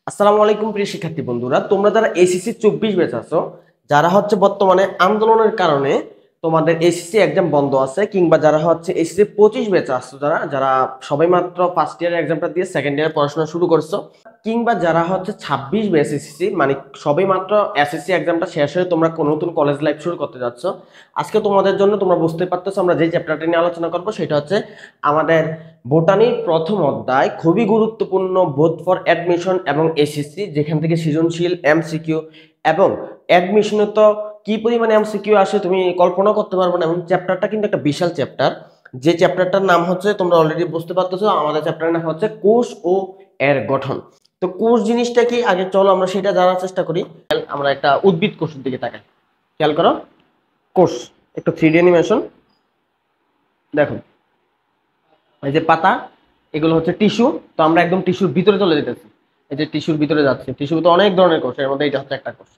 আসসালামু আলাইকুম প্রিয় শিক্ষার্থী বন্ধুরা, তোমরা যারা এসএসসি 24 ব্যাচ আছো, যারা হচ্ছে বর্তমানে আন্দোলনের কারণে তোমাদের এসএসসি এক্সাম বন্ধ আছে, কিংবা যারা হচ্ছে এসএসসি 25 ব্যাচ আছো, যারা যারা সবাই মাত্র ফার্স্ট ইয়ারের এক্সামটা দিয়ে সেকেন্ড ইয়ার পড়াশোনা শুরু করছো, কিংবা যারা হচ্ছে 26 ব্যাচ এসএসসি মানে সবাই মাত্র এসএসসি এক্সামটা শেষ হয়ে তোমরা কোন নতুন কলেজ লাইফ শুরু করতে যাচ্ছ, আজকে তোমাদের জন্য তোমরা বুঝতে পারতেছো আমরা যে চ্যাপ্টারটা নিয়ে আলোচনা করবো সেটা হচ্ছে আমাদের বোটানির প্রথম অধ্যায়, খুবই গুরুত্বপূর্ণ বোথ ফর অ্যাডমিশন এবং এসএসসি, যেখান থেকে সৃজনশীল এমসিকিউ এবং অ্যাডমিশনে তো কি পরিমাণে এমসিকিউ আসে তুমি কল্পনা করতে পারবে না। এবং চ্যাপ্টারটা কিন্তু একটা বিশাল চ্যাপ্টার, যে চ্যাপ্টারটার নাম হচ্ছে তোমরা অলরেডি বুঝতে পারতেছো, আমাদের চ্যাপ্টারের নাম হচ্ছে কোষ ও এর গঠন। তো কোষ জিনিসটা কি, আগে চলো আমরা সেটা জানার চেষ্টা করি। আমরা একটা উদ্ভিদ কোষের দিকে তাকাই, খেয়াল করো। কোষ একটু 3D অ্যানিমেশন দেখো, এই যে পাতা, এগুলো হচ্ছে টিস্যু। তো আমরা একদম টিস্যুর ভিতরে চলে যেতেছি, এই যে টিস্যুর ভিতরে যাচ্ছে। টিস্যুর ভিতরে অনেক ধরনের কোষ, এর মধ্যে এটা হচ্ছে একটা কোষ।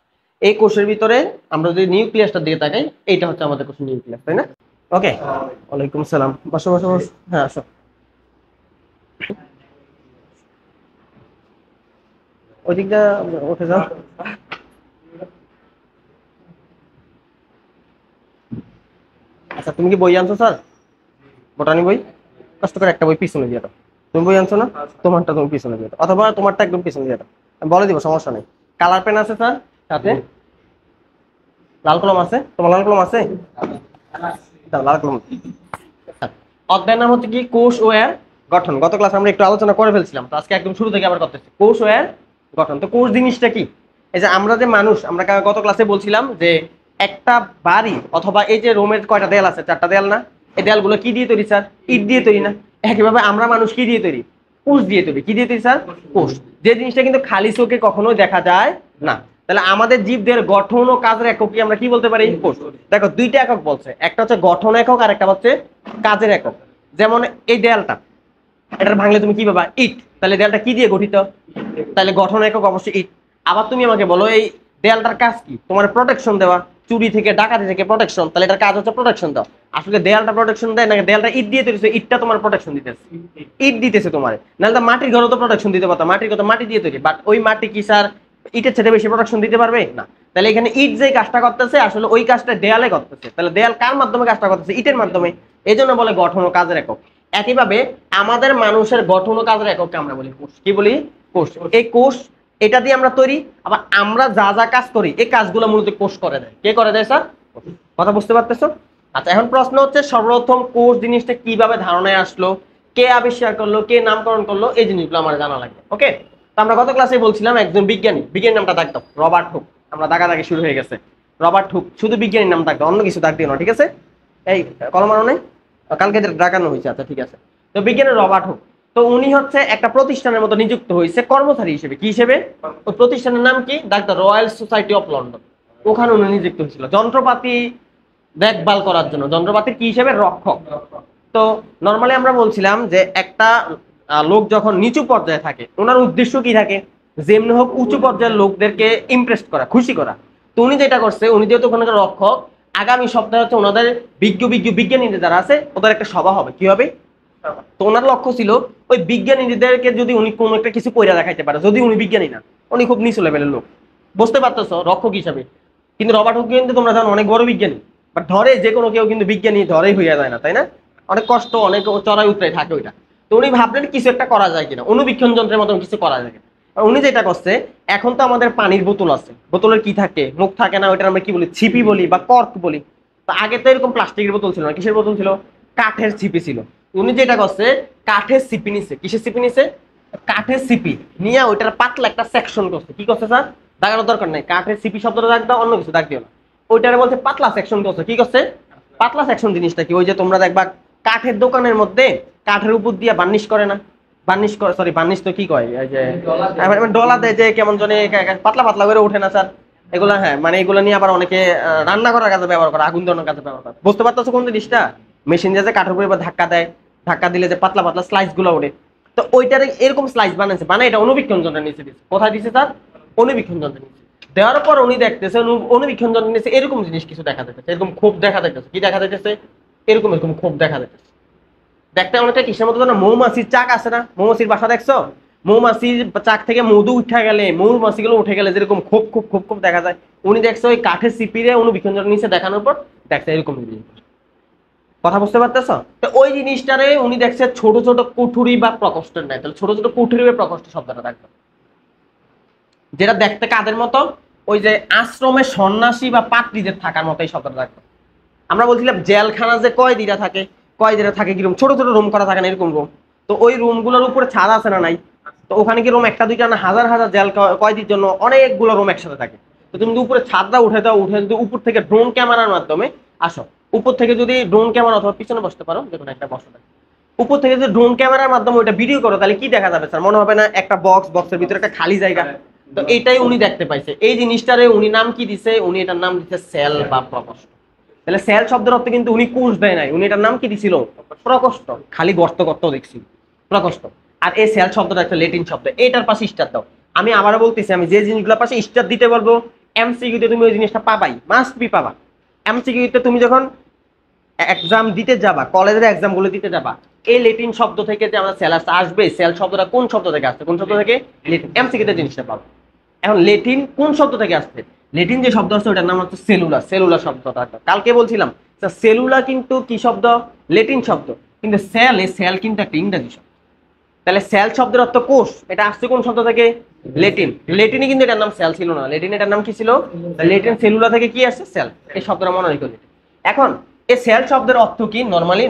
এই কোষের ভিতরে আমরা যদি নিউক্লিয়াসটার দিকে তাকাই, এইটা হচ্ছে আমাদের কোষের নিউক্লিয়াস, তাই না? ওকে, ওয়ালাইকুম আসসালাম। বসো বসো বসো, হ্যাঁ আসো। ওই দিকটা উঠে যাও। আচ্ছা, তুমি কি বই আনছো স্যার? বোটানি বই? কষ্ট করে একটা বই পিছনে দিয়ে দাও। তুমি বই আনছো না? তোমারটা তুমি পিছনে দিয়ে দাও, অথবা তোমারটা একদম পিছনে দিয়ে দাও, আমি বলে দিব, সমস্যা নেই। কালার পেন আছে স্যার সাথে? লাল কলম আছে? তোমার লাল কলম আছে? দাও লাল কলম। অধ্যায়ের নাম হচ্ছে কি, কোষ ও এর গঠন। গত ক্লাস আমরা একটু আলোচনা করে ফেলছিলাম, তো আজকে একদম শুরু থেকে আবার করতেছি। কোষ ও এর গঠন। তো কোষ জিনিসটা কি? এই যে আমরা যে মানুষ, আমরা গত ক্লাসে বলছিলাম যে একটা বাড়ি অথবা এই যে রোমের কয়টা দেয়াল আছে, 4টা দেয়াল না? এই দেয়ালগুলো কি দিয়ে তৈরি স্যার? ইট দিয়ে তৈরি না? একইভাবে আমরা মানুষ কি দিয়ে তৈরি? কোষ দিয়ে তৈরি। কি দিয়ে তৈরি স্যার? কোষ। যে জিনিসটা কিন্তু খালি চোখে কখনোই দেখা যায় না। তাহলে আমাদের জীবদের গঠন ও কাজের একক কি, আমরা কি বলতে পারি? কোষ। দেখো, দুইটা একক বলছে, একটা হচ্ছে গঠন একক আর একটা হচ্ছে কাজের একক। যেমন এই দেয়ালটা, এটার ভাঙলে তুমি কি পাবা? ইট। তাহলে দেয়ালটা কি দিয়ে গঠিত? তাহলে গঠন একক অবশ্যই ইট। আবার তুমি আমাকে বলো, এই দেয়ালটার কাজ কি? তোমার প্রোটেকশন দেওয়া, চুরি থেকে ডাকাতি থেকে প্রোটেকশন। তাহলে এটার কাজ হচ্ছে প্রোটেকশন দেওয়া। আসলে দেয়ালটা প্রোটেকশন দেয় নাকি দেয়ালটা ইট দিয়ে তৈরি? ইটটা তোমার প্রোটেকশন দিতেছে, ইট দিতেছে তোমার। নাহলে তো মাটির ঘরও তো প্রোটেকশন দিতে পারতো, মাটির ঘর তো মাটি দিয়ে তৈরি, বাট ওই মাটি কি স্যার ইটের ছেড়ে বেশি প্রোটেকশন দিতে পারবে না? তাহলে এখানে ইট যে কাজটা করতেছে আসলে ওই কাজটা দেয়ালে করতেছে। তাহলে দেয়াল কার মাধ্যমে কাজটা করতেছে? ইটের মাধ্যমে। এই জন্য বলে গঠন ও কাজের একক। একইভাবে আমাদের মানুষের গঠন ও কাজের এককে আমরা বলি কোষ। কি বলি? কোষ। এই কোষ, এটা দিয়ে আমরা তৈরি। আবার আমরা যা যা কাজ করি এই কাজগুলো মূলত কোষ করে দেয়। কে করে দেয় স্যার? কথা বুঝতে পারতেছো? আচ্ছা, এখন প্রশ্ন হচ্ছে সর্বপ্রথম কোষ জিনিসটা কিভাবে ধারণায় আসলো, কে আবিষ্কার করলো, কে নামকরণ করলো, এই জিনিসগুলো আমার জানা লাগবে। ওকে, তো আমরা গত ক্লাসে বলছিলাম একজন বিজ্ঞানী, বিজ্ঞানী নামটা দাগ দাও, রবার্ট হুক। আমরা দাগাদাগি শুরু হয়ে গেছে। রবার্ট হুক, শুধু বিজ্ঞানীর নাম দাগ দাও, অন্য কিছু দাগ দিও না, ঠিক আছে? এই কলম আনো নেই? কালকে ডাকানো হয়েছে, আচ্ছা ঠিক আছে। তো বিজ্ঞানী রবার্ট হুক, তো উনি হচ্ছে একটা প্রতিষ্ঠানের মতো নিযুক্ত হয়েছে কর্মচারী হিসেবে। কি হিসেবে? ওই প্রতিষ্ঠানের নাম কি? Doctor royal society of London. ওখানে উনি নিযুক্ত হয়েছিল যন্ত্রপাতি দেখভাল করার জন্য, যন্ত্রপাতির কি হিসেবে? রক্ষক। তো নর্মালি আমরা বলছিলাম যে একটা লোক যখন নিচু পর্যায়ে থাকে, ওনার উদ্দেশ্য কি থাকে? যেমনি হোক উঁচু পর্যায়ের লোকদেরকে ইমপ্রেস করা, খুশি করা। তো উনি যেটা করছে, উনি যেহেতু ওখানকার রক্ষক, আগামী সপ্তাহে হচ্ছে ওনাদের বিজ্ঞানী যারা আছে ওদের একটা সভা হবে। কি হবে? তো ওনার লক্ষ্য ছিল ওই বিজ্ঞানীদেরকে যদি উনি কোনো একটা কিছু কইরা দেখাইতে পারে, যদি উনি বিজ্ঞানী না, উনি খুব নিচু লেভেলের লোক, বুঝতে পারতেছো, রক্ষক হিসাবে। কিন্তু রবার্ট হুক কিন্তু তোমরা জানো অনেক বড় বিজ্ঞানী, বাট ধরে যে কোনো কেউ কিন্তু বিজ্ঞানী ধরেই হইয়া যায় না, তাই না? অনেক কষ্ট, অনেক চড়াই উতরাই থাকে ওইটা। তো উনি ভাবলেন কিছু একটা করা যায় কিনা, অনুবীক্ষণ যন্ত্রের মতন কিছু করা যায় কিনা। উনি যেটা করছে, এখন তো আমাদের পানির বোতল আছে, বোতলের কি থাকে? মুখ থাকে না, ওইটা আমরা কি বলি? ছিপি বলি বা কর্ক বলি। তো আগে তো এরকম প্লাস্টিকের বোতল ছিল না, কিসের বোতল ছিল? কাঠের ছিপি ছিল। উনি যেটা করছে, কাঠের সিপি নিছে। কিসের সিপি নিছে? কাঠের সিপি নিয়ে ওইটার পাতলা একটা সেকশন করছে। কি করছে স্যার? দাগানোর দরকার নাই, কাঠের সিপি শব্দটা দাগ দাও, অন্য কিছু দাগ দিও না। ওইটারে বলছে পাতলা সেকশন করছে। কি করছে? পাতলা সেকশন জিনিসটা কি? ওই যে তোমরা দেখবা কাঠের দোকানের মধ্যে কাঠের উপর দিয়ে বার্নিশ করে না? বার্নিশ করে, সরি বার্নিশ তো কি কয়, এই যে ডলা দেয় যে কেমন জানি পাতলা পাতলা করে ওঠে না স্যার? এগুলা, হ্যাঁ, মানে এগুলো নিয়ে আবার অনেকে রান্না করার কাজে ব্যবহার করে, আগুন দেওয়ার কাজে ব্যবহার করে। বুঝতে পারতেছো কোন জিনিসটা? মেশিন দিয়ে যে কাঠের উপরে ধাক্কা দেয়, ধাক্কা দিলে যে পাতলা পাতলা স্লাইস গুলো ওঠে। তো ওইটার এরকম স্লাইস বানাইছে, মানে এটা অনুবীক্ষণ যন্ত্রের নিচে দিচ্ছে। কোথায় দিচ্ছে স্যার? অনুবীক্ষণ যন্ত্রের নিচে দেওয়ার পর উনি দেখতেছে অনুবীক্ষণ যন্ত্রের নিচে এরকম জিনিস কিছু দেখা যাচ্ছে, এরকম খোপ দেখা যাচ্ছে। কি দেখা যাচ্ছে? এরকম এরকম খোপ দেখা যাচ্ছে। দেখতে অনেকটা কিসের মতো যেন, মৌমাছির চাক আছে না? মৌমাছির বাসা দেখছো? মৌমাছির চাক থেকে মধু উঠে গেলে, মৌমাছিগুলো উঠে গেলে যেরকম খোপ খোপ খোপ খোপ দেখা যায়, উনি দেখছে ওই কাঠের সিপিরে অনুবীক্ষণ নিচে দেখানোর পর দেখছে এরকম। কথা বুঝতে পারতেছ? তো ওই জিনিসটারে উনি দেখছে ছোট ছোট কুঠুরি বা প্রকোষ্ঠের নাই, তাহলে ছোট ছোট কুঠুরি বা প্রকোষ্ঠ শব্দটা থাকবে, যেটা দেখতে কাদের মতো, ওই যে আশ্রমে সন্ন্যাসী বা পাত্রীদের থাকার মতো এই শব্দটা থাকবে। আমরা বলছিলাম জেলখানা যে কয়েদিরা থাকে, কয়েদিরা থাকে কিরকম ছোট ছোট রুম করা থাকে না, এরকম রুম। তো ওই রুমগুলোর উপরে ছাদ আছে না নাই? তো ওখানে কি রুম একটা দুইটা না, হাজার হাজার জেল কয়েদির জন্য অনেকগুলো রুম একসাথে থাকে। তো তুমি যদি উপরে ছাদটা উঠে দাও, উঠে যদি উপর থেকে ড্রোন ক্যামেরার মাধ্যমে আসো, উপর থেকে যদি ড্রোন ক্যামেরা অথবা পিছনে বসতে পারো, দেখুন একটা বসতে থাকে, উপর থেকে যদি ড্রোন ক্যামেরার মাধ্যমে ওইটা ভিডিও করো, তাহলে কি দেখা যাবে স্যার? মনে হবে না একটা বক্স, বক্সের ভিতরে একটা খালি জায়গা? তো এইটাই উনি দেখতে পাইছে। এই জিনিসটারে উনি নাম কি দিছে? উনি এটার নাম দিচ্ছে সেল বা প্রকোষ্ঠ। তাহলে সেল শব্দের অর্থ কিন্তু উনি কোষ দেয় নাই, উনি এটার নাম কি দিছিল? প্রকোষ্ঠ। খালি গর্ত গর্ত দেখছি, প্রকোষ্ঠ। আর এই সেল শব্দটা একটা ল্যাটিন শব্দ, এটার পাশে স্টার দাও। আমি আবারও বলতেছি, আমি যে জিনিসগুলোর পাশে স্টার দিতে বলবো এমসিকিউতে তুমি ওই জিনিসটা পাবাই, মাস্ট বি পাবা। এমসিকিউতে তুমি যখন এক্সাম দিতে যাবা, কলেজের এক্সাম গুলো দিতে যাবা, এই ল্যাটিন শব্দ থেকে যে আমরা সেল আসবে, সেল শব্দটা কোন শব্দ থেকে আসছে, কোন শব্দ থেকে? ল্যাটিন। এমসিকিউতে জিনিসটা পাবো। এখন ল্যাটিন কোন শব্দ থেকে আসছে? ল্যাটিন যে শব্দ আছে ওটার নাম হচ্ছে সেলুলা। সেলুলা শব্দটা কালকে বলছিলাম, সেলুলা কিন্তু কি শব্দ? ল্যাটিন শব্দ। কিন্তু সেল, এই সেল কিন্তু একটা ইংরেজি শব্দ। তাহলে সেল শব্দের অর্থ কোষ, এটা আসছে কোন শব্দ থেকে? ল্যাটিন। ল্যাটিনে কিন্তু এটার নাম সেল ছিল না, ল্যাটিন এটার নাম কি ছিল? ল্যাটিন। সেলুলা থেকে কি আসছে? সেল। এই শব্দটা মনে রেখো। এখন এই সেল শব্দের অর্থ কি?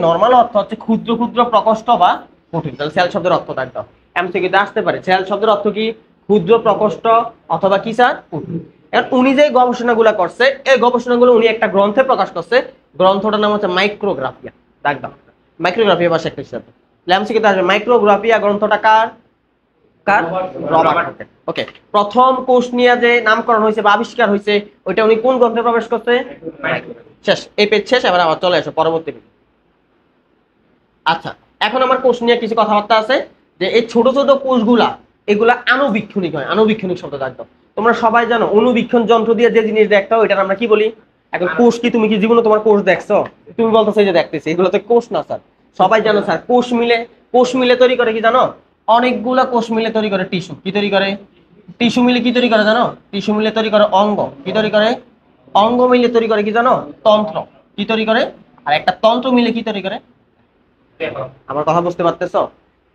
নরমাল অর্থ হচ্ছে ক্ষুদ্র ক্ষুদ্র প্রকোষ্ঠ বা কুঠির। তাহলে সেল শব্দের অর্থটা একদম এমসিকিউতে আসতে পারে। সেল শব্দের অর্থ কি? ক্ষুদ্র প্রকোষ্ঠ অথবা কি স্যার? কুঠির। এখন উনি যে গবেষণাগুলো করছে, এই গবেষণাগুলো উনি একটা গ্রন্থে প্রকাশ করছে। গ্রন্থটার নাম হচ্ছে মাইক্রোগ্রাফিয়া। একদম মাইক্রোগ্রাফিয়া বা শেখ হিসাবে এমসিকিউতে আসবে। মাইক্রোগ্রাফিয়া গ্রন্থটা কার? কার? রবার্ট হকের। ওকে। প্রথম কোষ নিয়ে যে নামকরণ হয়েছে বা আবিষ্কার হয়েছে, ওইটা উনি কোন গ্রন্থে প্রবেশ করছে? শেষ। এই পেজ শেষ। এবার আবার চলে আসো পরবর্তী পেজ। আচ্ছা, এখন আমার কোষ নিয়ে কিছু কথাবার্তা আছে, যে এই ছোট ছোট কোষগুলা, এগুলা আণুবীক্ষণিক হয়। আণুবীক্ষণিক শব্দ থাকতো। তোমরা সবাই জানো অনুবীক্ষণ যন্ত্র দিয়ে যে জিনিস দেখতে হয় ওইটার আমরা কি বলি? এখন কোষ কি, তুমি কি জীবনে তোমার কোষ দেখছো? তুমি বলতেছো যে দেখতেছি, এগুলো তো কোষ না স্যার। সবাই জানো স্যার, কোষ মিলে তৈরি করে কি জানো? অনেকগুলা কোষ মিলে তৈরি করে টিস্যু। কি তৈরি করে? টিস্যু মিলে কি তৈরি করে জানো? টিস্যু মিলে তৈরি করে অঙ্গ। কি তৈরি করে? অঙ্গ মিলে তৈরি করে কি জানো? তন্ত্র। কি তৈরি করে? আর একটা তন্ত্র মিলে কি তৈরি করে? আমার কথা বুঝতে পারতেছো?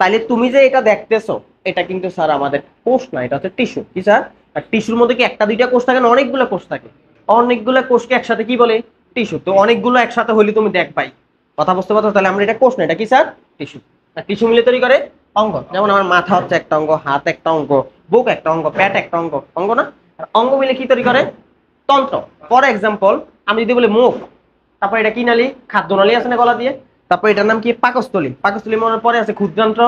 তাইলে তুমি যে এটা দেখতেছো, এটা কিন্তু স্যার আমাদের কোষ না, এটা হচ্ছে টিস্যু। কি স্যার? আর টিস্যুর মধ্যে কি একটা দুইটা কোষ থাকে না, অনেকগুলো কোষ থাকে। অনেকগুলো কোষকে একসাথে কি বলে? টিস্যু। তো অনেকগুলো একসাথে হলে তুমি দেখ পাই। কথা বুঝতে পারছো? তাহলে আমরা এটা কোষ না, এটা কি স্যার? টিস্যু। আর টিস্যু মিলে তৈরি করে অঙ্গ। যেমন আমার মাথা হচ্ছে একটা অঙ্গ, হাত একটা অঙ্গ, বুক একটা অঙ্গ, পেট একটা অঙ্গ, অঙ্গ না? আর অঙ্গ মিলে কি তৈরি করে? তন্ত্র। ফর এক্সাম্পল, আমি যদি বলি মুখ, তারপর এটা কি নালী? খাদ্য নালী আছে না গলা দিয়ে? তারপর এটার নাম কি? পাকস্থলী। পাকস্থলী মনে পরে আছে ক্ষুদ্রান্ত্র,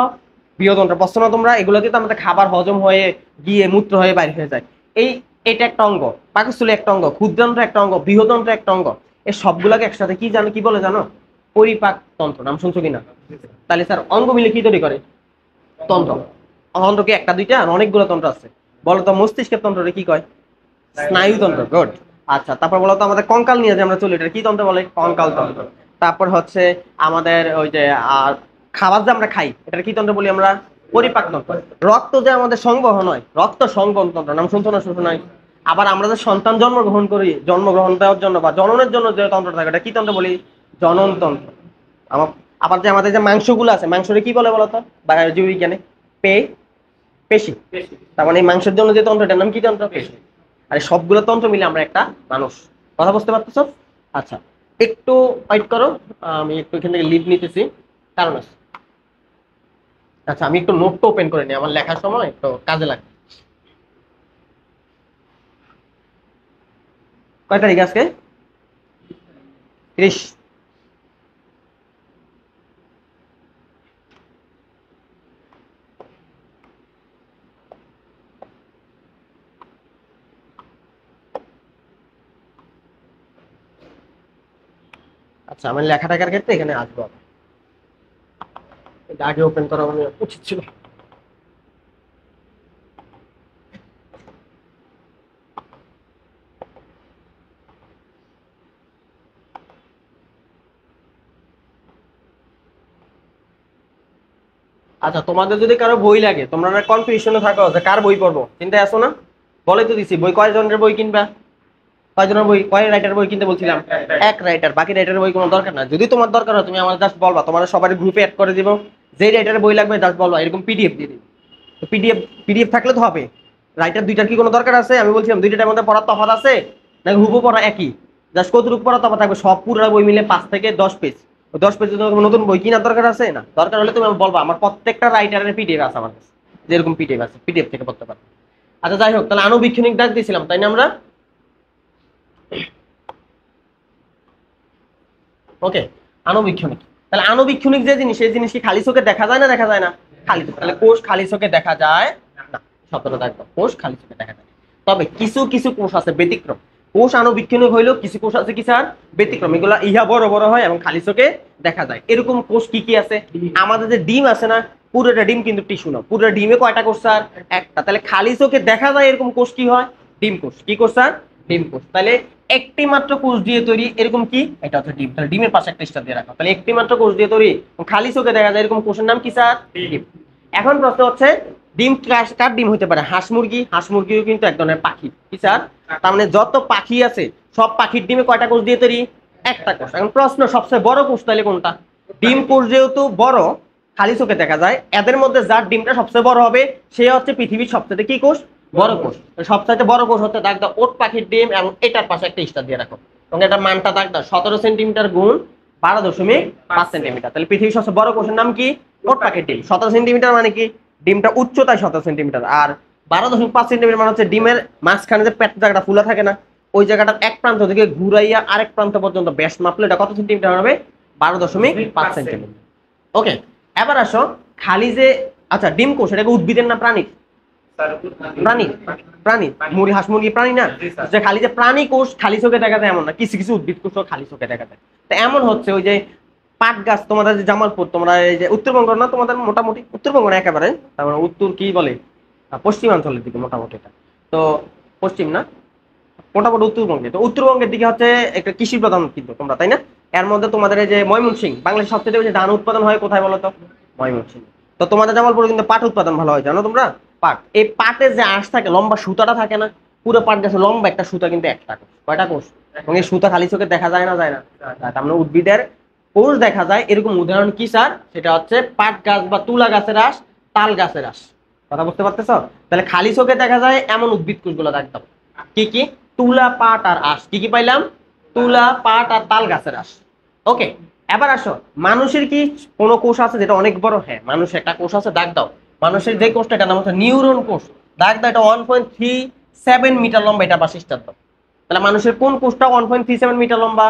বৃহদন্ত্র। প্রশ্ন না তোমরা, এগুলো কিন্তু আমাদের খাবার হজম হয়ে গিয়ে মূত্র হয়ে বাইরে হয়ে যায়। এই এটা একটা অঙ্গ, পাকস্থলী একটা অঙ্গ, ক্ষুদ্রান্ত্র একটা অঙ্গ, বৃহদন্ত্র একটা অঙ্গ। এই সবগুলাকে একসাথে কি জানো, কি বলে জানো? পরিপাক তন্ত্র। নাম শুনছো কিনা? তাহলে স্যার অঙ্গ মিলে কি তৈরি করে? তন্ত্র। তন্ত্র কি একটা দুইটা? অনেকগুলো তন্ত্র আছে। বলো তো মস্তিষ্কের তন্ত্রটা কি কয়? স্নায়ুতন্ত্র। গুড। আচ্ছা, তারপর বলতো আমাদের কঙ্কাল নিয়ে যে আমরা চলি, এটা কি তন্ত্র বলে? কঙ্কাল তন্ত্র। তারপর হচ্ছে আমাদের ওই যে খাবার যে আমরা খাই, এটা কি তন্ত্র বলি আমরা? পরিপাক তন্ত্র। রক্ত যে আমাদের সংবহন হয়, রক্ত সংবহন তন্ত্র। নাম শুনছো না শুনছো নাই? আবার আমরা যে সন্তান জন্মগ্রহণ করি, জন্মগ্রহণ দেওয়ার জন্য বা জননের জন্য যে তন্ত্র থাকে, এটা কি তন্ত্র বলি? জনন তন্ত্র। আমার আবার যে আমাদের যে মাংসগুলো আছে, মাংসরে কি বলে বলতো জীববিজ্ঞানে? পে পেশি। তার মানে এই মাংসের জন্য যে তন্ত্রটার নাম কি তন্ত্র? পেশি। আর সবগুলো তন্ত্র মিলে আমরা একটা মানুষ। কথা বুঝতে পারতেছ? আচ্ছা, একটু ওয়েট করো, আমি একটু এখান থেকে লিভ নিতেছি, কারণ আছে। আচ্ছা, আমি একটু নোটটা ওপেন করে নিই, আমার লেখার সময় একটু কাজে লাগে। কয় তারিখ আজকে? 30। আচ্ছা, আমার লেখা টাকার ক্ষেত্রে এখানে আসবো। এটা আগে ওপেন করা মানে উচিত ছিল। আচ্ছা তোমাদের যদি কারো বই লাগে, তোমরা কনফিউশনে থাকো যে কার বই পড়বো, চিন্তায় আসো না? বলে তো দিছি বই কয়জনের বই কিনবা, কয়জনের বই, কয় রাইটার বই কিনতে বলছিলাম? এক রাইটার, বাকি রাইটারের বই কোনো দরকার না। যদি তোমার দরকার হয় তুমি আমার জাস্ট বলবা, তোমার সবার গ্রুপে অ্যাড করে দিব, যেই রাইটারের বই লাগবে জাস্ট বলবা, এরকম পিডিএফ দিয়ে দিই। তো পিডিএফ পিডিএফ থাকলে তো হবে। রাইটার দুইটার কি কোনো দরকার আছে? আমি বলছিলাম দুইটার মধ্যে পড়ার তফাৎ আছে নাকি হুবহু পড়া একই? জাস্ট কতটুকু পড়া তফাৎ থাকবে, সব পুরো বই মিলে 5 থেকে 10 পেজ। 10 পেজ নতুন বই কেনার দরকার আছে না? দরকার হলে তুমি বলবা, আমার প্রত্যেকটা রাইটারের পিডিএফ আছে আমার কাছে, যেরকম পিডিএফ আছে পিডিএফ থেকে পড়তে পারবে। আচ্ছা যাই হোক, তাহলে আণুবীক্ষণিক দাগ দিয়েছিলাম তাই না আমরা? ওকে, আণুবীক্ষণিক। তাহলে আণুবীক্ষণিক যে জিনিস, সেই জিনিস কি খালি চোখে দেখা যায় না দেখা যায় না? খালি চোখে। তাহলে কোষ খালি চোখে দেখা যায় না, সতর্ক থাকবে, কোষ খালি চোখে দেখা যায়। তবে কিছু কিছু কোষ আছে ব্যতিক্রম। কোষ আণুবীক্ষণিক হইলেও কিছু কোষ আছে কি স্যার? ব্যতিক্রম। এগুলো ইহা বড় বড় হয় এবং খালি চোখে দেখা যায়। এরকম কোষ কি কি আছে? আমাদের যে ডিম আছে না, পুরোটা ডিম কিন্তু টিস্যু না, পুরো ডিমে কয়টা কোষ স্যার? একটা। তাহলে খালি চোখে দেখা যায় এরকম কোষ কি হয়? ডিম কোষ। কি কোষ স্যার? ডিম কোষ। তাহলে একটি মাত্র কোষ দিয়ে তৈরি এরকম কি? এটা হচ্ছে ডিম। তাহলে ডিমের পাশে একটা স্টার দিয়ে রাখো। তাহলে একটি মাত্র কোষ দিয়ে তৈরি, খালি চোখে দেখা যায় এরকম কোষের নাম কি স্যার? ডিম। এখন প্রশ্ন হচ্ছে, ডিম কার ডিম হতে পারে? হাঁস মুরগি। হাঁস মুরগিও কিন্তু এক ধরনের পাখি, কি স্যার? তার মানে যত পাখি আছে সব পাখির ডিমে কয়টা কোষ দিয়ে তৈরি? একটা কোষ। এখন প্রশ্ন, সবচেয়ে বড় কোষ তাহলে কোনটা? ডিম কোষ যেহেতু বড়, খালি চোখে দেখা যায়, এদের মধ্যে যার ডিমটা সবচেয়ে বড় হবে সে হচ্ছে পৃথিবীর সবচেয়ে কি কোষ? বড় কোষ। সবচাইতে বড় কোষ হচ্ছে দাগ দাও ওট পাখির ডিম, এবং এটার পাশে একটা স্টার দিয়ে রাখো, এবং এটার মানটা দাগ দাও 17 সেন্টিমিটার গুণ 12.5 সেন্টিমিটার। তাহলে পৃথিবীর সবচেয়ে বড় কোষের নাম কি? ওট পাখির ডিম। 17 সেন্টিমিটার মানে কি? ডিমটা উচ্চতায় 17 সেন্টিমিটার, আর 12.5 সেন্টিমিটার মানে হচ্ছে ডিমের মাঝখানে যে পেট জায়গাটা ফুলা থাকে না, ওই জায়গাটার এক প্রান্ত থেকে ঘুরাইয়া আরেক প্রান্ত পর্যন্ত ব্যাস মাপলে এটা কত সেন্টিমিটার হবে? 12.5 সেন্টিমিটার। ওকে, এবার আসো খালি যে, আচ্ছা ডিম কোষ এটাকে উদ্ভিদের না প্রাণীর? প্রাণী। প্রাণী, মুরগি হাঁস মুরগি প্রাণী না? যে খালি যে প্রাণী কোষ খালি চোখে দেখা যায় এমন না, কিছু কিছু উদ্ভিদ কোষ খালি চোখে দেখা যায়। তো এমন হচ্ছে ওই যে পাট গাছ, তোমাদের যে জামালপুর, তোমরা এই যে উত্তরবঙ্গ না তোমাদের, মোটামুটি উত্তরবঙ্গ না একেবারে, তারপরে উত্তর কি বলে, পশ্চিমাঞ্চলের দিকে মোটামুটি এটা তো, পশ্চিম না মোটামুটি উত্তরবঙ্গে। তো উত্তরবঙ্গের দিকে হচ্ছে একটা কৃষি প্রধান কিন্তু তোমরা, তাই না? এর মধ্যে তোমাদের এই যে ময়মনসিংহ, বাংলাদেশের সবচেয়ে বেশি ধান উৎপাদন হয় কোথায় বলো তো? ময়মনসিংহ। তো তোমাদের জামালপুরে কিন্তু পাট উৎপাদন ভালো হয়, জানো তোমরা? পাট, এই পাটের যে আঁশ থাকে, লম্বা সুতাটা থাকে না, পুরো পাট গাছে লম্বা একটা সুতা কিন্তু একটা কোষ। কয়টা কোষ? এবং এই সুতা খালি চোখে দেখা যায় না যায় না? তার মানে উদ্ভিদের কোষ দেখা যায়। এরকম উদাহরণ কি স্যার? সেটা হচ্ছে পাট গাছ বা তুলা গাছের আঁশ, তাল গাছের আঁশ। কথা বুঝতে পারতেছো? তাহলে খালি চোখে দেখা যায় এমন উদ্ভিদ কোষগুলো দেখতাম কি কি? তুলা, পাট আর আঁশ। কি কি পাইলাম? তুলা, পাট আর তাল গাছের আঁশ। ওকে, এবার আসো, মানুষের কি কোনো কোষ আছে যেটা অনেক বড়? হ্যাঁ, মানুষের একটা কোষ আছে, দাগ দাও। মানুষের যে কোষটা, এটা নাম হচ্ছে নিউরন কোষ। দাগ দাও, এটা 1.37 মিটার লম্বা, এটা পাশে স্টার দাও। তাহলে মানুষের কোন কোষটা 1.37 মিটার লম্বা?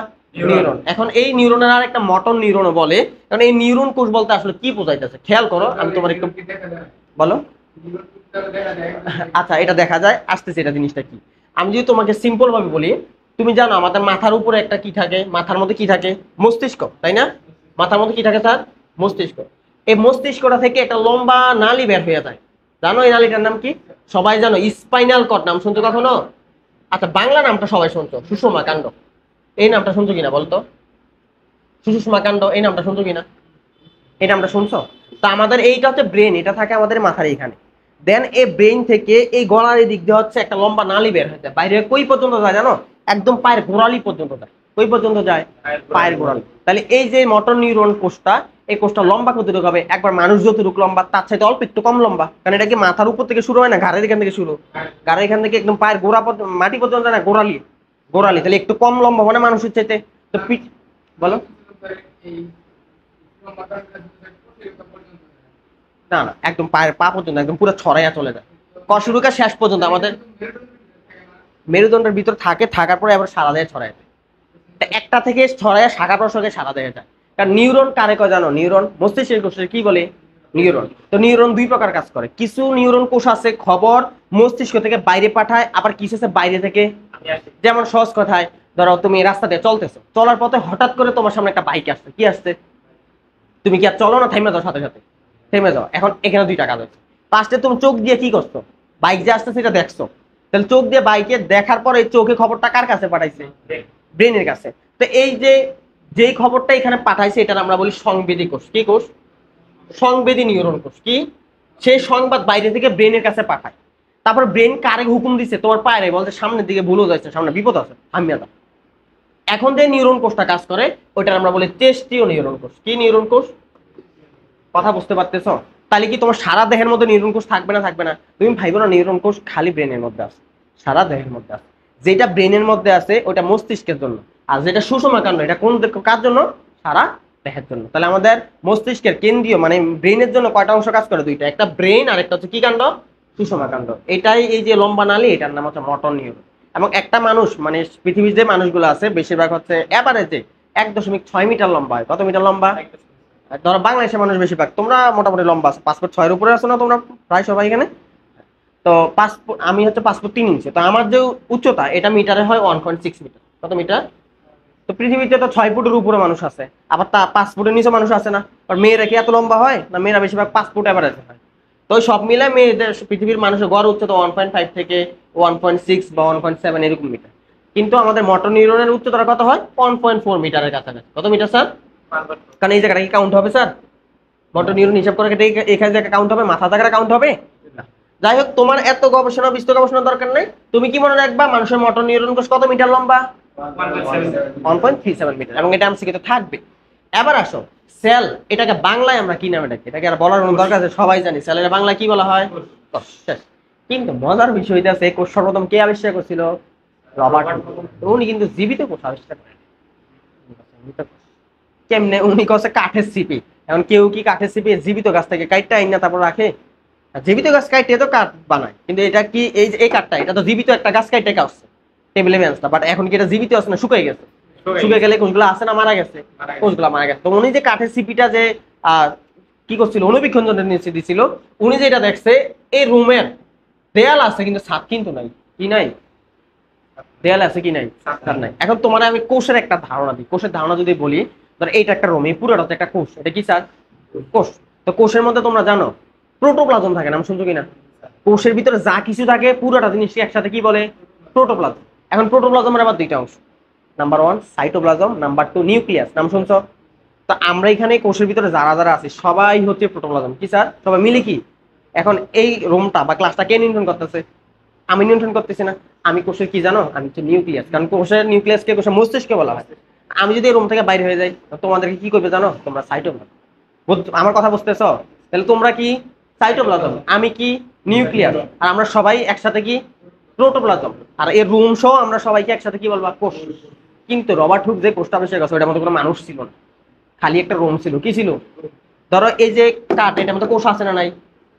নিউরন। এখন এই নিউরনের আর একটা মটর নিউরনও বলে, কারণ এই নিউরন কোষ বলতে আসলে কি বোঝাইতেছে খেয়াল করো, আমি তোমার একটু বলো। আচ্ছা, এটা দেখা যায়, আসতেছে, এটা জিনিসটা কি? আমি যদি তোমাকে সিম্পল ভাবে বলি, তুমি জানো আমাদের মাথার উপরে একটা কি থাকে? মাথার মধ্যে কি থাকে? মস্তিষ্ক, তাই না? মাথার মধ্যে কি থাকে স্যার? মস্তিষ্ক। এই মস্তিষ্কটা থেকে একটা লম্বা নালী বের হয়ে যায়, জানো এই নালীটার নাম কি? সবাই জানো, স্পাইনাল কর্ড। নাম শুনছো কখনো? আচ্ছা, বাংলা নামটা সবাই শুনছো, সুষমা কাণ্ড। এই নামটা শুনছো কিনা বলতো? সুষমা কাণ্ড, এই নামটা শুনছো কিনা? এই নামটা শুনছো? তা আমাদের এইটা হচ্ছে ব্রেন, এটা থাকে আমাদের মাথার এইখানে। দেন এই ব্রেন থেকে এই গলার এই দিক দিয়ে হচ্ছে একটা লম্বা নালী বের হয়ে যায়, বাইরে কই পর্যন্ত যায় জানো? একদম পায়ের গোড়ালি পর্যন্ত যায়। কই পর্যন্ত যায়? পায়ের গোড়ালি। তাহলে এই যে মোটর নিউরন কোষটা, এই কোষটা লম্বা কতটুকু হবে? একবার মানুষ যতটুকু লম্বা তার চাইতে অল্প একটু কম লম্বা, কারণ এটা কি মাথার উপর থেকে শুরু হয় না, ঘাড়ের এখান থেকে শুরু। ঘাড়ের এখান থেকে একদম পায়ের গোড়া মাটি পর্যন্ত যায় না, গোড়ালি। গোড়ালি, তাহলে একটু কম লম্বা মানে মানুষের চাইতে। তো বলো। না না, একদম পায়ের পা পর্যন্ত, একদম পুরো ছড়াইয়া চলে যায়, শুরুকা শেষ পর্যন্ত। আমাদের মেরুদণ্ডের ভিতর থাকে, থাকার পরে আবার সারা দেহে ছড়ায় যায়। একটা থেকে ছড়াইয়া শাখা প্রশাখে সারা দেহে যায়। কারণ নিউরন কারে কয় জানো? নিউরন মস্তিষ্কের কোষে কি বলে? নিউরন। তো নিউরন দুই প্রকার কাজ করে। কিছু নিউরন কোষ আছে খবর মস্তিষ্ক থেকে বাইরে পাঠায়, আবার কিছু আছে বাইরে থেকে। যেমন সহজ কথায় ধরো, তুমি রাস্তা দিয়ে চলতেছো, চলার পথে হঠাৎ করে তোমার সামনে একটা বাইক আসছে। কি আসছে? তুমি কি আর চলো না, থেমে যাও, সাথে সাথে থেমে যাও। এখন এখানে দুইটা কাজ হচ্ছে। ফার্স্টে তুমি চোখ দিয়ে কি করছো? বাইক যে আসতেছে এটা দেখছো, তাহলে চোখ দিয়ে বাইকে দেখার পরে চোখে খবরটা কার কাছে পাঠাইছে? ব্রেনের কাছে। তো এই যে যেই খবরটা এখানে পাঠাইছে, এটা আমরা বলি সংবেদী কোষ। কি কোষ? সংবেদী নিউরন কোষ। কি সেই সংবাদ বাইরে থেকে ব্রেনের কাছে পাঠায়, তারপর ব্রেন কারে হুকুম দিচ্ছে তোমার পায়ে বলছে সামনের দিকে ভুলও যাচ্ছে, সামনে বিপদ আছে থামিয়া দাও। এখন যে নিউরন কোষটা কাজ করে ওইটা আমরা বলি চেস্টীয় নিউরন কোষ। কি নিউরন কোষ? কথা বুঝতে পারতেছ? তাহলে কি তোমার সারা দেহের মধ্যে নিউরন কোষ থাকবে না? থাকবে না। তুমি ভাইবো না নিউরন কোষ খালি ব্রেনের মধ্যে আছে, সারা দেহের মধ্যে আছে। যেটা ব্রেনের মধ্যে আছে ওটা মস্তিষ্কের জন্য, আর যেটা সুষমা কাণ্ড এটা কোন কার জন্য? সারা দেহের জন্য। তাহলে আমাদের মস্তিষ্কের কেন্দ্রীয় মানে ব্রেনের জন্য কয়টা অংশ কাজ করে? দুইটা, একটা ব্রেন আর একটা হচ্ছে কি কাণ্ড? সুষমা কাণ্ড। এটাই এই যে লম্বা নালী, এটার নাম হচ্ছে মোটর নিউরন। এবং একটা মানুষ মানে পৃথিবীর যে মানুষগুলো আছে বেশিরভাগ হচ্ছে এভারেজে 1.6 মিটার লম্বা হয়। কত মিটার লম্বা? ধরো বাংলাদেশের মানুষ বেশিরভাগ, তোমরা মোটামুটি লম্বা আছো, 5'6" উপরে আছো না তোমরা প্রায় সবাই এখানে? তো আমি হচ্ছে 5'3" তো আমার যে উচ্চতা এটা মিটারে হয় 1.6 মিটার। কত মিটার? তো পৃথিবীতে তো 6 ফুটের উপরে মানুষ আছে, আবার তা 5 ফুটের নিচে মানুষ আছে না। আর মেয়েরা কি এত লম্বা হয় না? মেয়েরা বেশিরভাগ 5 ফুট এভারেজ হয়। তো সব মিলে মেয়েদের পৃথিবীর মানুষের গড় উচ্চতা 1.5 থেকে 1.6 বা 1.7 এরকম মিটার। কিন্তু আমাদের মোটর নিউরনের উচ্চতা কত হয়? 1.4 মিটারের কাছাকাছি। কত মিটার স্যার? কারণ এই জায়গাটা কি কাউন্ট হবে স্যার? মোটর নিউরন হিসাব করে এখানে জায়গা কাউন্ট হবে, মাথা জায়গাটা কাউন্ট হবে না। যাই হোক, তোমার এত গবেষণা বিস্তর গবেষণার দরকার নেই। তুমি কি মনে রাখবা মানুষের মোটর নিউরন কোষ কত মিটার লম্বা? 1.37 মিটার। এবং এটা এমসিকিউ তে থাকবে। এবার আসো সেল, এটাকে বাংলায় আমরা কি নামে ডাকি? এটাকে আর বলার কোনো দরকার আছে? সবাই জানি সেলের বাংলায় কি বলা হয়? কোষ। কিন্তু মজার বিষয় হইতে আছে কোষ সর্বপ্রথম কে আবিষ্কার করেছিল? Robert Hooke. উনি কিন্তু জীবিত কোষ আবিষ্কার করেন। কেমনে? উনি কছে কাঠের সিপি। এখন কেউ কি কাঠের সিপি জীবিত গাছ থেকে কাইটটা আইনা তারপর রাখে? জীবিত গাছ কাইটে তো কাঠ বানায়, কিন্তু এটা কি এই কাঠটা এটা তো জীবিত একটা গাছ কাইটে কাটছে টেবিলে বেঞ্চটা, বাট এখন কি এটা জীবিত আছে না শুকিয়ে গেছে? শুকিয়ে গেলে কোষগুলো আছে না মারা গেছে? কোষগুলো মারা গেছে। তো উনি যে কাঠের সিপিটা যে কি করছিল অনুবীক্ষণ যন্ত্রের নিচে দিছিল, উনি যেটা দেখছে এই রুমের দেয়াল আছে কিন্তু ছাদ কিন্তু নাই। কি নাই? দেয়াল আছে কি নাই? ছাদ নাই। এখন তোমার আমি কোষের একটা ধারণা দিই। কোষের ধারণা যদি বলি, ধর এইটা একটা রুম, এই পুরোটা একটা কোষ। এটা কি স্যার? কোষ। তো কোষের মধ্যে তোমরা জানো প্রোটোপ্লাজম থাকে, নাম শুনছো কিনা? কোষের ভিতরে যা কিছু থাকে পুরোটা জিনিসকে একসাথে কি বলে? প্রোটোপ্লাজম। এখন প্রোটোপ্লাজমের আবার দুইটা অংশ, নাম্বার 1 সাইটোপ্লাজম, নাম্বার 2 নিউক্লিয়াস। নাম শুনছো? তো আমরা এখানে কোষের ভিতরে যারা যারা আছি সবাই হচ্ছে প্রোটোপ্লাজম। কি স্যার? সবাই মিলে কি এখন এই রুমটা বা ক্লাসটা কে নিয়ন্ত্রণ করতেছে? আমি নিয়ন্ত্রণ করতেছি না। আমি কোষের কি জানো? আমি হচ্ছে নিউক্লিয়াস। কারণ কোষের নিউক্লিয়াসকে কোষের মস্তিষ্কে বলা হয়। আমি যদি রুম থেকে বাইরে হয়ে যাই তোমাদেরকে কি করবে জানো? তোমরা সাইটোপ্লাজম। আমার কথা বুঝতেছো? তাহলে তোমরা কি? সাইটোপ্লাজম। আমি কি? নিউক্লিয়াস। আর আমরা সবাই একসাথে কি? প্রোটোপ্লাজম। আর এই রুম সহ আমরা সবাইকে একসাথে কি বলবো? কোষ। কিন্তু রবার্ট হুক যে কোষটা আবিষ্কার করছে ওটার মধ্যে কোনো মানুষ ছিল না, খালি একটা রুম ছিল। কি ছিল? ধরো এই যে কাঠ, এটার মধ্যে কোষ আছে না নাই?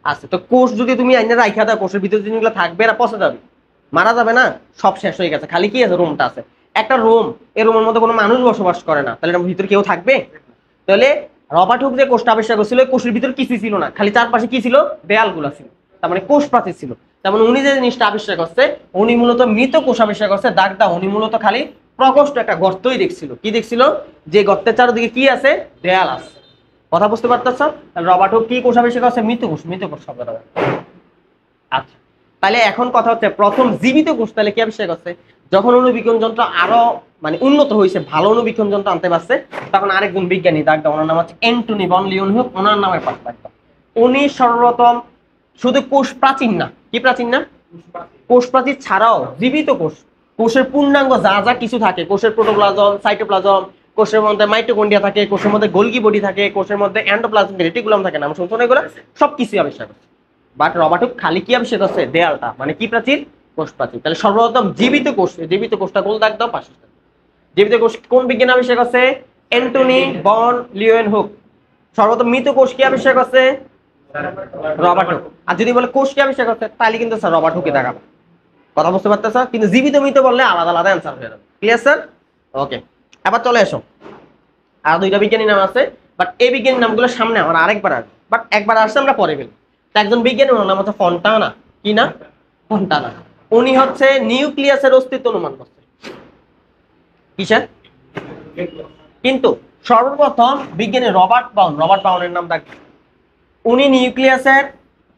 আছে। তো কোষ যদি তুমি আইনা রাইখা দাও, কোষের ভিতরে জিনিসগুলো থাকবে না পচে যাবে? মারা যাবে না? সব শেষ হয়ে গেছে, খালি কি আছে? রুমটা আছে। একটা রুম, এই রুমের মধ্যে কোনো মানুষ বসবাস করে না, তাহলে এটার ভিতরে কেউ থাকবে? তাহলে রবার্ট হুক যে কোষটা আবিষ্কার করছিল কোষের ভিতরে কিছুই ছিল না, খালি চারপাশে কি ছিল? দেয়ালগুলো ছিল। তার মানে কোষ প্রাচীর ছিল। তার মানে উনি যে জিনিসটা আবিষ্কার করছে, উনি মূলত মৃত কোষ আবিষ্কার করছে। দাগদা উনি মূলত খালি প্রকোষ্ঠ একটা গর্তই দেখছিল। কি দেখছিল? যে গর্তের চারদিকে কি আছে? দেয়াল আছে। কথা বুঝতে পারতেছ? রবার্ট হুক কি কোষ আবিষ্কার করছে? মৃত কোষ। মৃত কোষ শব্দটা। আচ্ছা, তাহলে এখন কথা হচ্ছে প্রথম জীবিত কোষ তাহলে কি আবিষ্কার করছে? যখন অণুবীক্ষণ যন্ত্র আরো মানে উন্নত হয়েছে, ভালো অণুবীক্ষণ যন্ত্র আনতে পারছে, তখন আরেকজন বিজ্ঞানী দাগদা, ওনার নাম হচ্ছে অ্যান্টনি ভন লিউনহুক, ওনার নামের পাশ থাকতো। উনি সর্বপ্রথম শুধু কোষ প্রাচীর না, কি প্রাচীর না, কোষ প্রাচীর ছাড়াও জীবিত কোষ, কোষের পূর্ণাঙ্গ যা যা কিছু থাকে, কোষের প্রোটোপ্লাজম, সাইটোপ্লাজম, কোষের মধ্যে মাইটোকন্ড্রিয়া থাকে, কোষের মধ্যে গোলগি বডি থাকে, কোষের মধ্যে এন্ডোপ্লাজম রেটিকুলাম থাকে, নাম শুনছো না এগুলো? সবকিছু আবিষ্কার করছে। বাট রবার্ট হুক খালি কি আবিষ্কার করছে? দেয়ালটা, মানে কি প্রাচীর? কোষ প্রাচীর। তাহলে সর্বপ্রথম জীবিত কোষ, জীবিত কোষটা গোল দাগ দাও পাশে। জীবিত কোষ কোন বিজ্ঞানী আবিষ্কার করছে? Antonie van Leeuwenhoek. সর্বপ্রথম মৃত কোষ কি আবিষ্কার করছে? Robert Hooke. আর যদি বলে কোষ কি আবিষ্কার করছে, তাহলে কিন্তু স্যার রবার্ট হুকই দেখাবো। কথা বুঝতে পারতেছ? কিন্তু জীবিত মৃত বললে আলাদা আলাদা অ্যান্সার হয়ে যাবে। Clear sir? ওকে, এবার চলে এসো। আর দুইটা বিজ্ঞানী নাম আছে, বাট এই বিজ্ঞানী নামগুলো সামনে আমার আরেকবার আসবে, বাট একবার আসছে আমরা পরে ফেলি। একজন বিজ্ঞানী, ওনার নাম হচ্ছে ফন্টানা। কি না? ফন্টানা। উনি হচ্ছে নিউক্লিয়াসের অস্তিত্ব অনুমান করছে। কিসের? কিন্তু সর্বপ্রথম বিজ্ঞানী রবার্ট বাউন, রবার্ট বাউনের নাম দেখ, উনি নিউক্লিয়াসের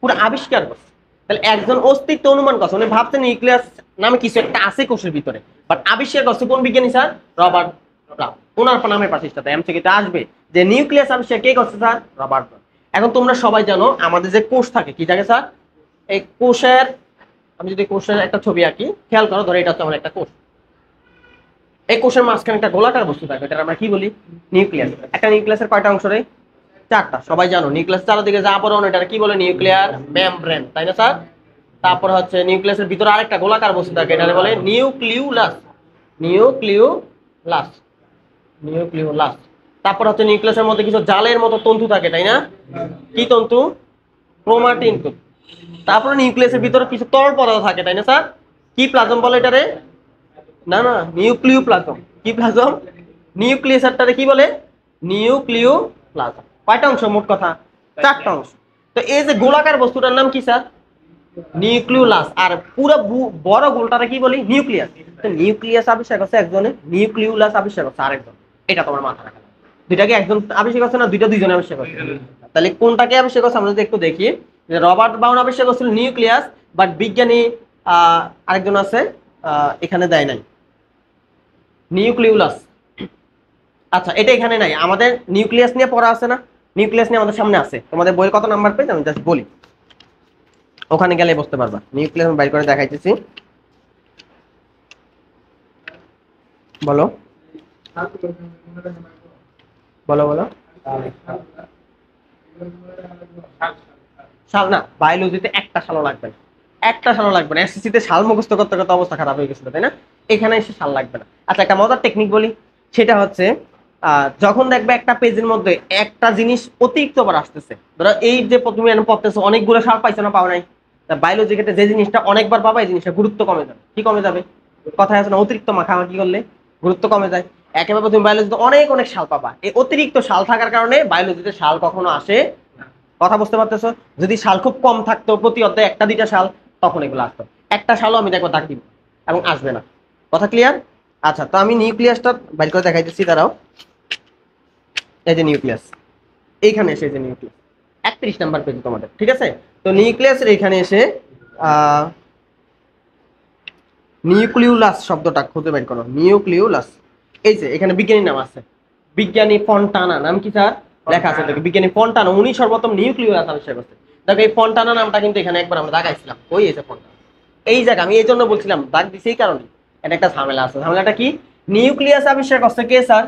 পুরো আবিষ্কার করছে। তাহলে একজন অস্তিত্ব অনুমান করছে, উনি ভাবছেন নিউক্লিয়াস নামে কিছু একটা আছে কোষের ভিতরে, বাট আবিষ্কার করছে কোন বিজ্ঞানী স্যার? Robert brown. ওনার নামের পাশে এমসিকিউতে আসবে যে নিউক্লিয়াস আবিষ্কার কে করছে স্যার? Robert brown. এখন তোমরা সবাই জানো আমাদের যে কোষ থাকে কি থাকে স্যার, এই কোষের আমি যদি কোষের একটা ছবি আঁকি, খেয়াল করো, ধরো এটা হচ্ছে আমার একটা কোষ। এই কোষের মাঝখানে একটা গোলাকার বস্তু থাকে, এটা আমরা কি বলি? নিউক্লিয়াস। একটা নিউক্লিয়াসের কয়টা অংশ রে? চারটা। সবাই জানো নিউক্লিয়াস চারদিকে যা আবরণ, এটা কি বলে? নিউক্লিয়ার মেমব্রেন, তাই না স্যার? তারপর হচ্ছে নিউক্লিয়াসের ভিতরে আরেকটা গোলাকার বস্তু থাকে, এটা বলে নিউক্লিউলাস। নিউক্লিউলাস, নিউক্লিউলাস। তারপর হচ্ছে নিউক্লিয়াসের মধ্যে কিছু জালের মতো তন্তু থাকে, তাই না? কি তন্তু? ক্রোমাটিন তন্তু। তারপরে নিউক্লিয়াসের ভিতরে কিছু তরল পদার্থ থাকে, তাই না স্যার? কি প্লাজম বলে এটারে? না না, নিউক্লিওপ্লাজম। কি প্লাজম? নিউক্লিয়াসটারে কি বলে? নিউক্লিওপ্লাজম। কয়টা অংশ মোট কথা? চারটা অংশ। তো এই যে গোলাকার বস্তুটার নাম কি স্যার? নিউক্লিওলাস। আর পুরো বড় গোলটারে কি বলি? নিউক্লিয়াস। তো নিউক্লিয়াস আবিষ্কার করছে একজনে, নিউক্লিওলাস আবিষ্কার করছে আরেকজন। এটা তোমার মাথা রাখা। দুইটাকে একজন আবিষ্কার করছে না, দুইজনে আবিষ্কার করছে? তাহলে কোনটাকে আবিষ্কার করছে আমরা যদি একটু দেখি, যে রবার্ট ব্রাউন আবিষ্কার করছিল নিউক্লিয়াস, বাট বিজ্ঞানী আরেকজন আছে, এখানে দেয় নাই, নিউক্লিওলাস। আচ্ছা, এটা এখানে নাই, আমাদের নিউক্লিয়াস নিয়ে পড়া আছে না? নিউক্লিয়াস নিয়ে আমাদের সামনে আছে। তোমাদের বইয়ের কত নাম্বার পেজ আমি জাস্ট বলি, ওখানে গেলে বুঝতে পারবা। নিউক্লিয়াস বাইর করে দেখাইতেছি, বলো বলো বলো। সাল না, বায়োলজিতে একটা সালও লাগবে না, একটা সালও লাগবে না। এসএসসি তে সাল মুখস্থ করতে করতে অবস্থা খারাপ হয়ে গেছিল, তাই না? এখানে এসে সাল লাগবে না। আচ্ছা, একটা মজার টেকনিক বলি, সেটা হচ্ছে যখন দেখবে একটা পেজের মধ্যে একটা জিনিস অতিরিক্ত বার আসতেছে, ধরো এই যে তুমি পড়তেছো অনেকগুলো সাল পাইছো না, পাও নাই, বায়োলজি ক্ষেত্রে যে জিনিসটা অনেকবার পাবা এই জিনিসটা গুরুত্ব কমে যাবে। কি কমে যাবে? কথায় আছে না, অতিরিক্ত মাখামাখি করলে গুরুত্ব কমে যায়। একেবারে তুমি বায়োলজিতে অনেক অনেক সাল পাবা, এই অতিরিক্ত সাল থাকার কারণে বায়োলজিতে সাল কখনো আসে। কথা বুঝতে পারতেছো? যদি সাল খুব কম থাকতো, প্রতি অধ্যায়ে একটা দুইটা সাল, তখন এগুলো আসতো। একটা সালও আমি দেখবো দাগ দিব এবং আসবে না। কথা ক্লিয়ার? আচ্ছা, তো আমি নিউক্লিয়াসটা বাইর করে দেখাইতেছি, দাঁড়াও। এই যে নিউক্লিয়াস, এইখানে এসে যে নিউক্লিয়াস 31 নাম্বার পেজ তোমাদের, ঠিক আছে? তো নিউক্লিয়াসের এখানে এসে নিউক্লিওলাস শব্দটা খুঁজে বের করো। নিউক্লিওলাস, এই যে এখানে বিজ্ঞানীর নাম আছে, বিজ্ঞানী ফন্টানা। নাম কি স্যার? লেখা আছে দেখো, বিজ্ঞানী ফন্টানা, উনি সর্বপ্রথম নিউক্লিওলাস আবিষ্কার করছে। দেখো এই ফন্টানা নামটা কিন্তু এখানে একবার আমরা দাগাইছিলাম, ওই এসে ফন্টানা এই জায়গা, আমি এই জন্য বলছিলাম দাগ দিছি এই কারণে। এটা একটা ঝামেলা আছে। ঝামেলাটা কি? নিউক্লিয়াস আবিষ্কার করছে কে স্যার?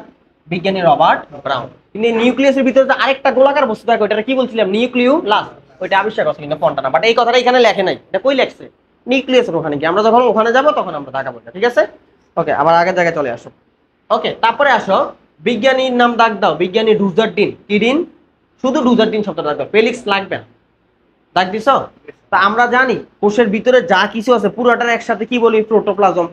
বিজ্ঞানী রবার্ট ব্রাউন। কিন্তু নিউক্লিয়াসের ভিতরে যে আরেকটা গোলাকার বস্তু থাকে, ওইটা কি বলছিলাম? নিউক্লিওলাস। ওইটা আবিষ্কার করছে কিন্তু ফন্টানা, বাট এই কথাটা এখানে লেখে নাই। এটা কই লেখছে? নিউক্লিয়াসের ওখানে গিয়ে। আমরা যখন ওখানে যাব তখন আমরা দাগাবো, ঠিক আছে? ওকে, আবার আগের জায়গায় চলে আসো। ওকে, তারপরে আসো, বিজ্ঞানীর নাম দাগ দাও। বিজ্ঞানী ডুজারডিন। কি ডিন? শুধু ডুজারডিন শব্দটা দাগ দাও, ফেলিক্স লাগবে না। দাগ দিছো? তা আমরা জানি কোষের ভিতরে যা কিছু আছে পুরোটার একসাথে কি বলি? প্রোটোপ্লাজম।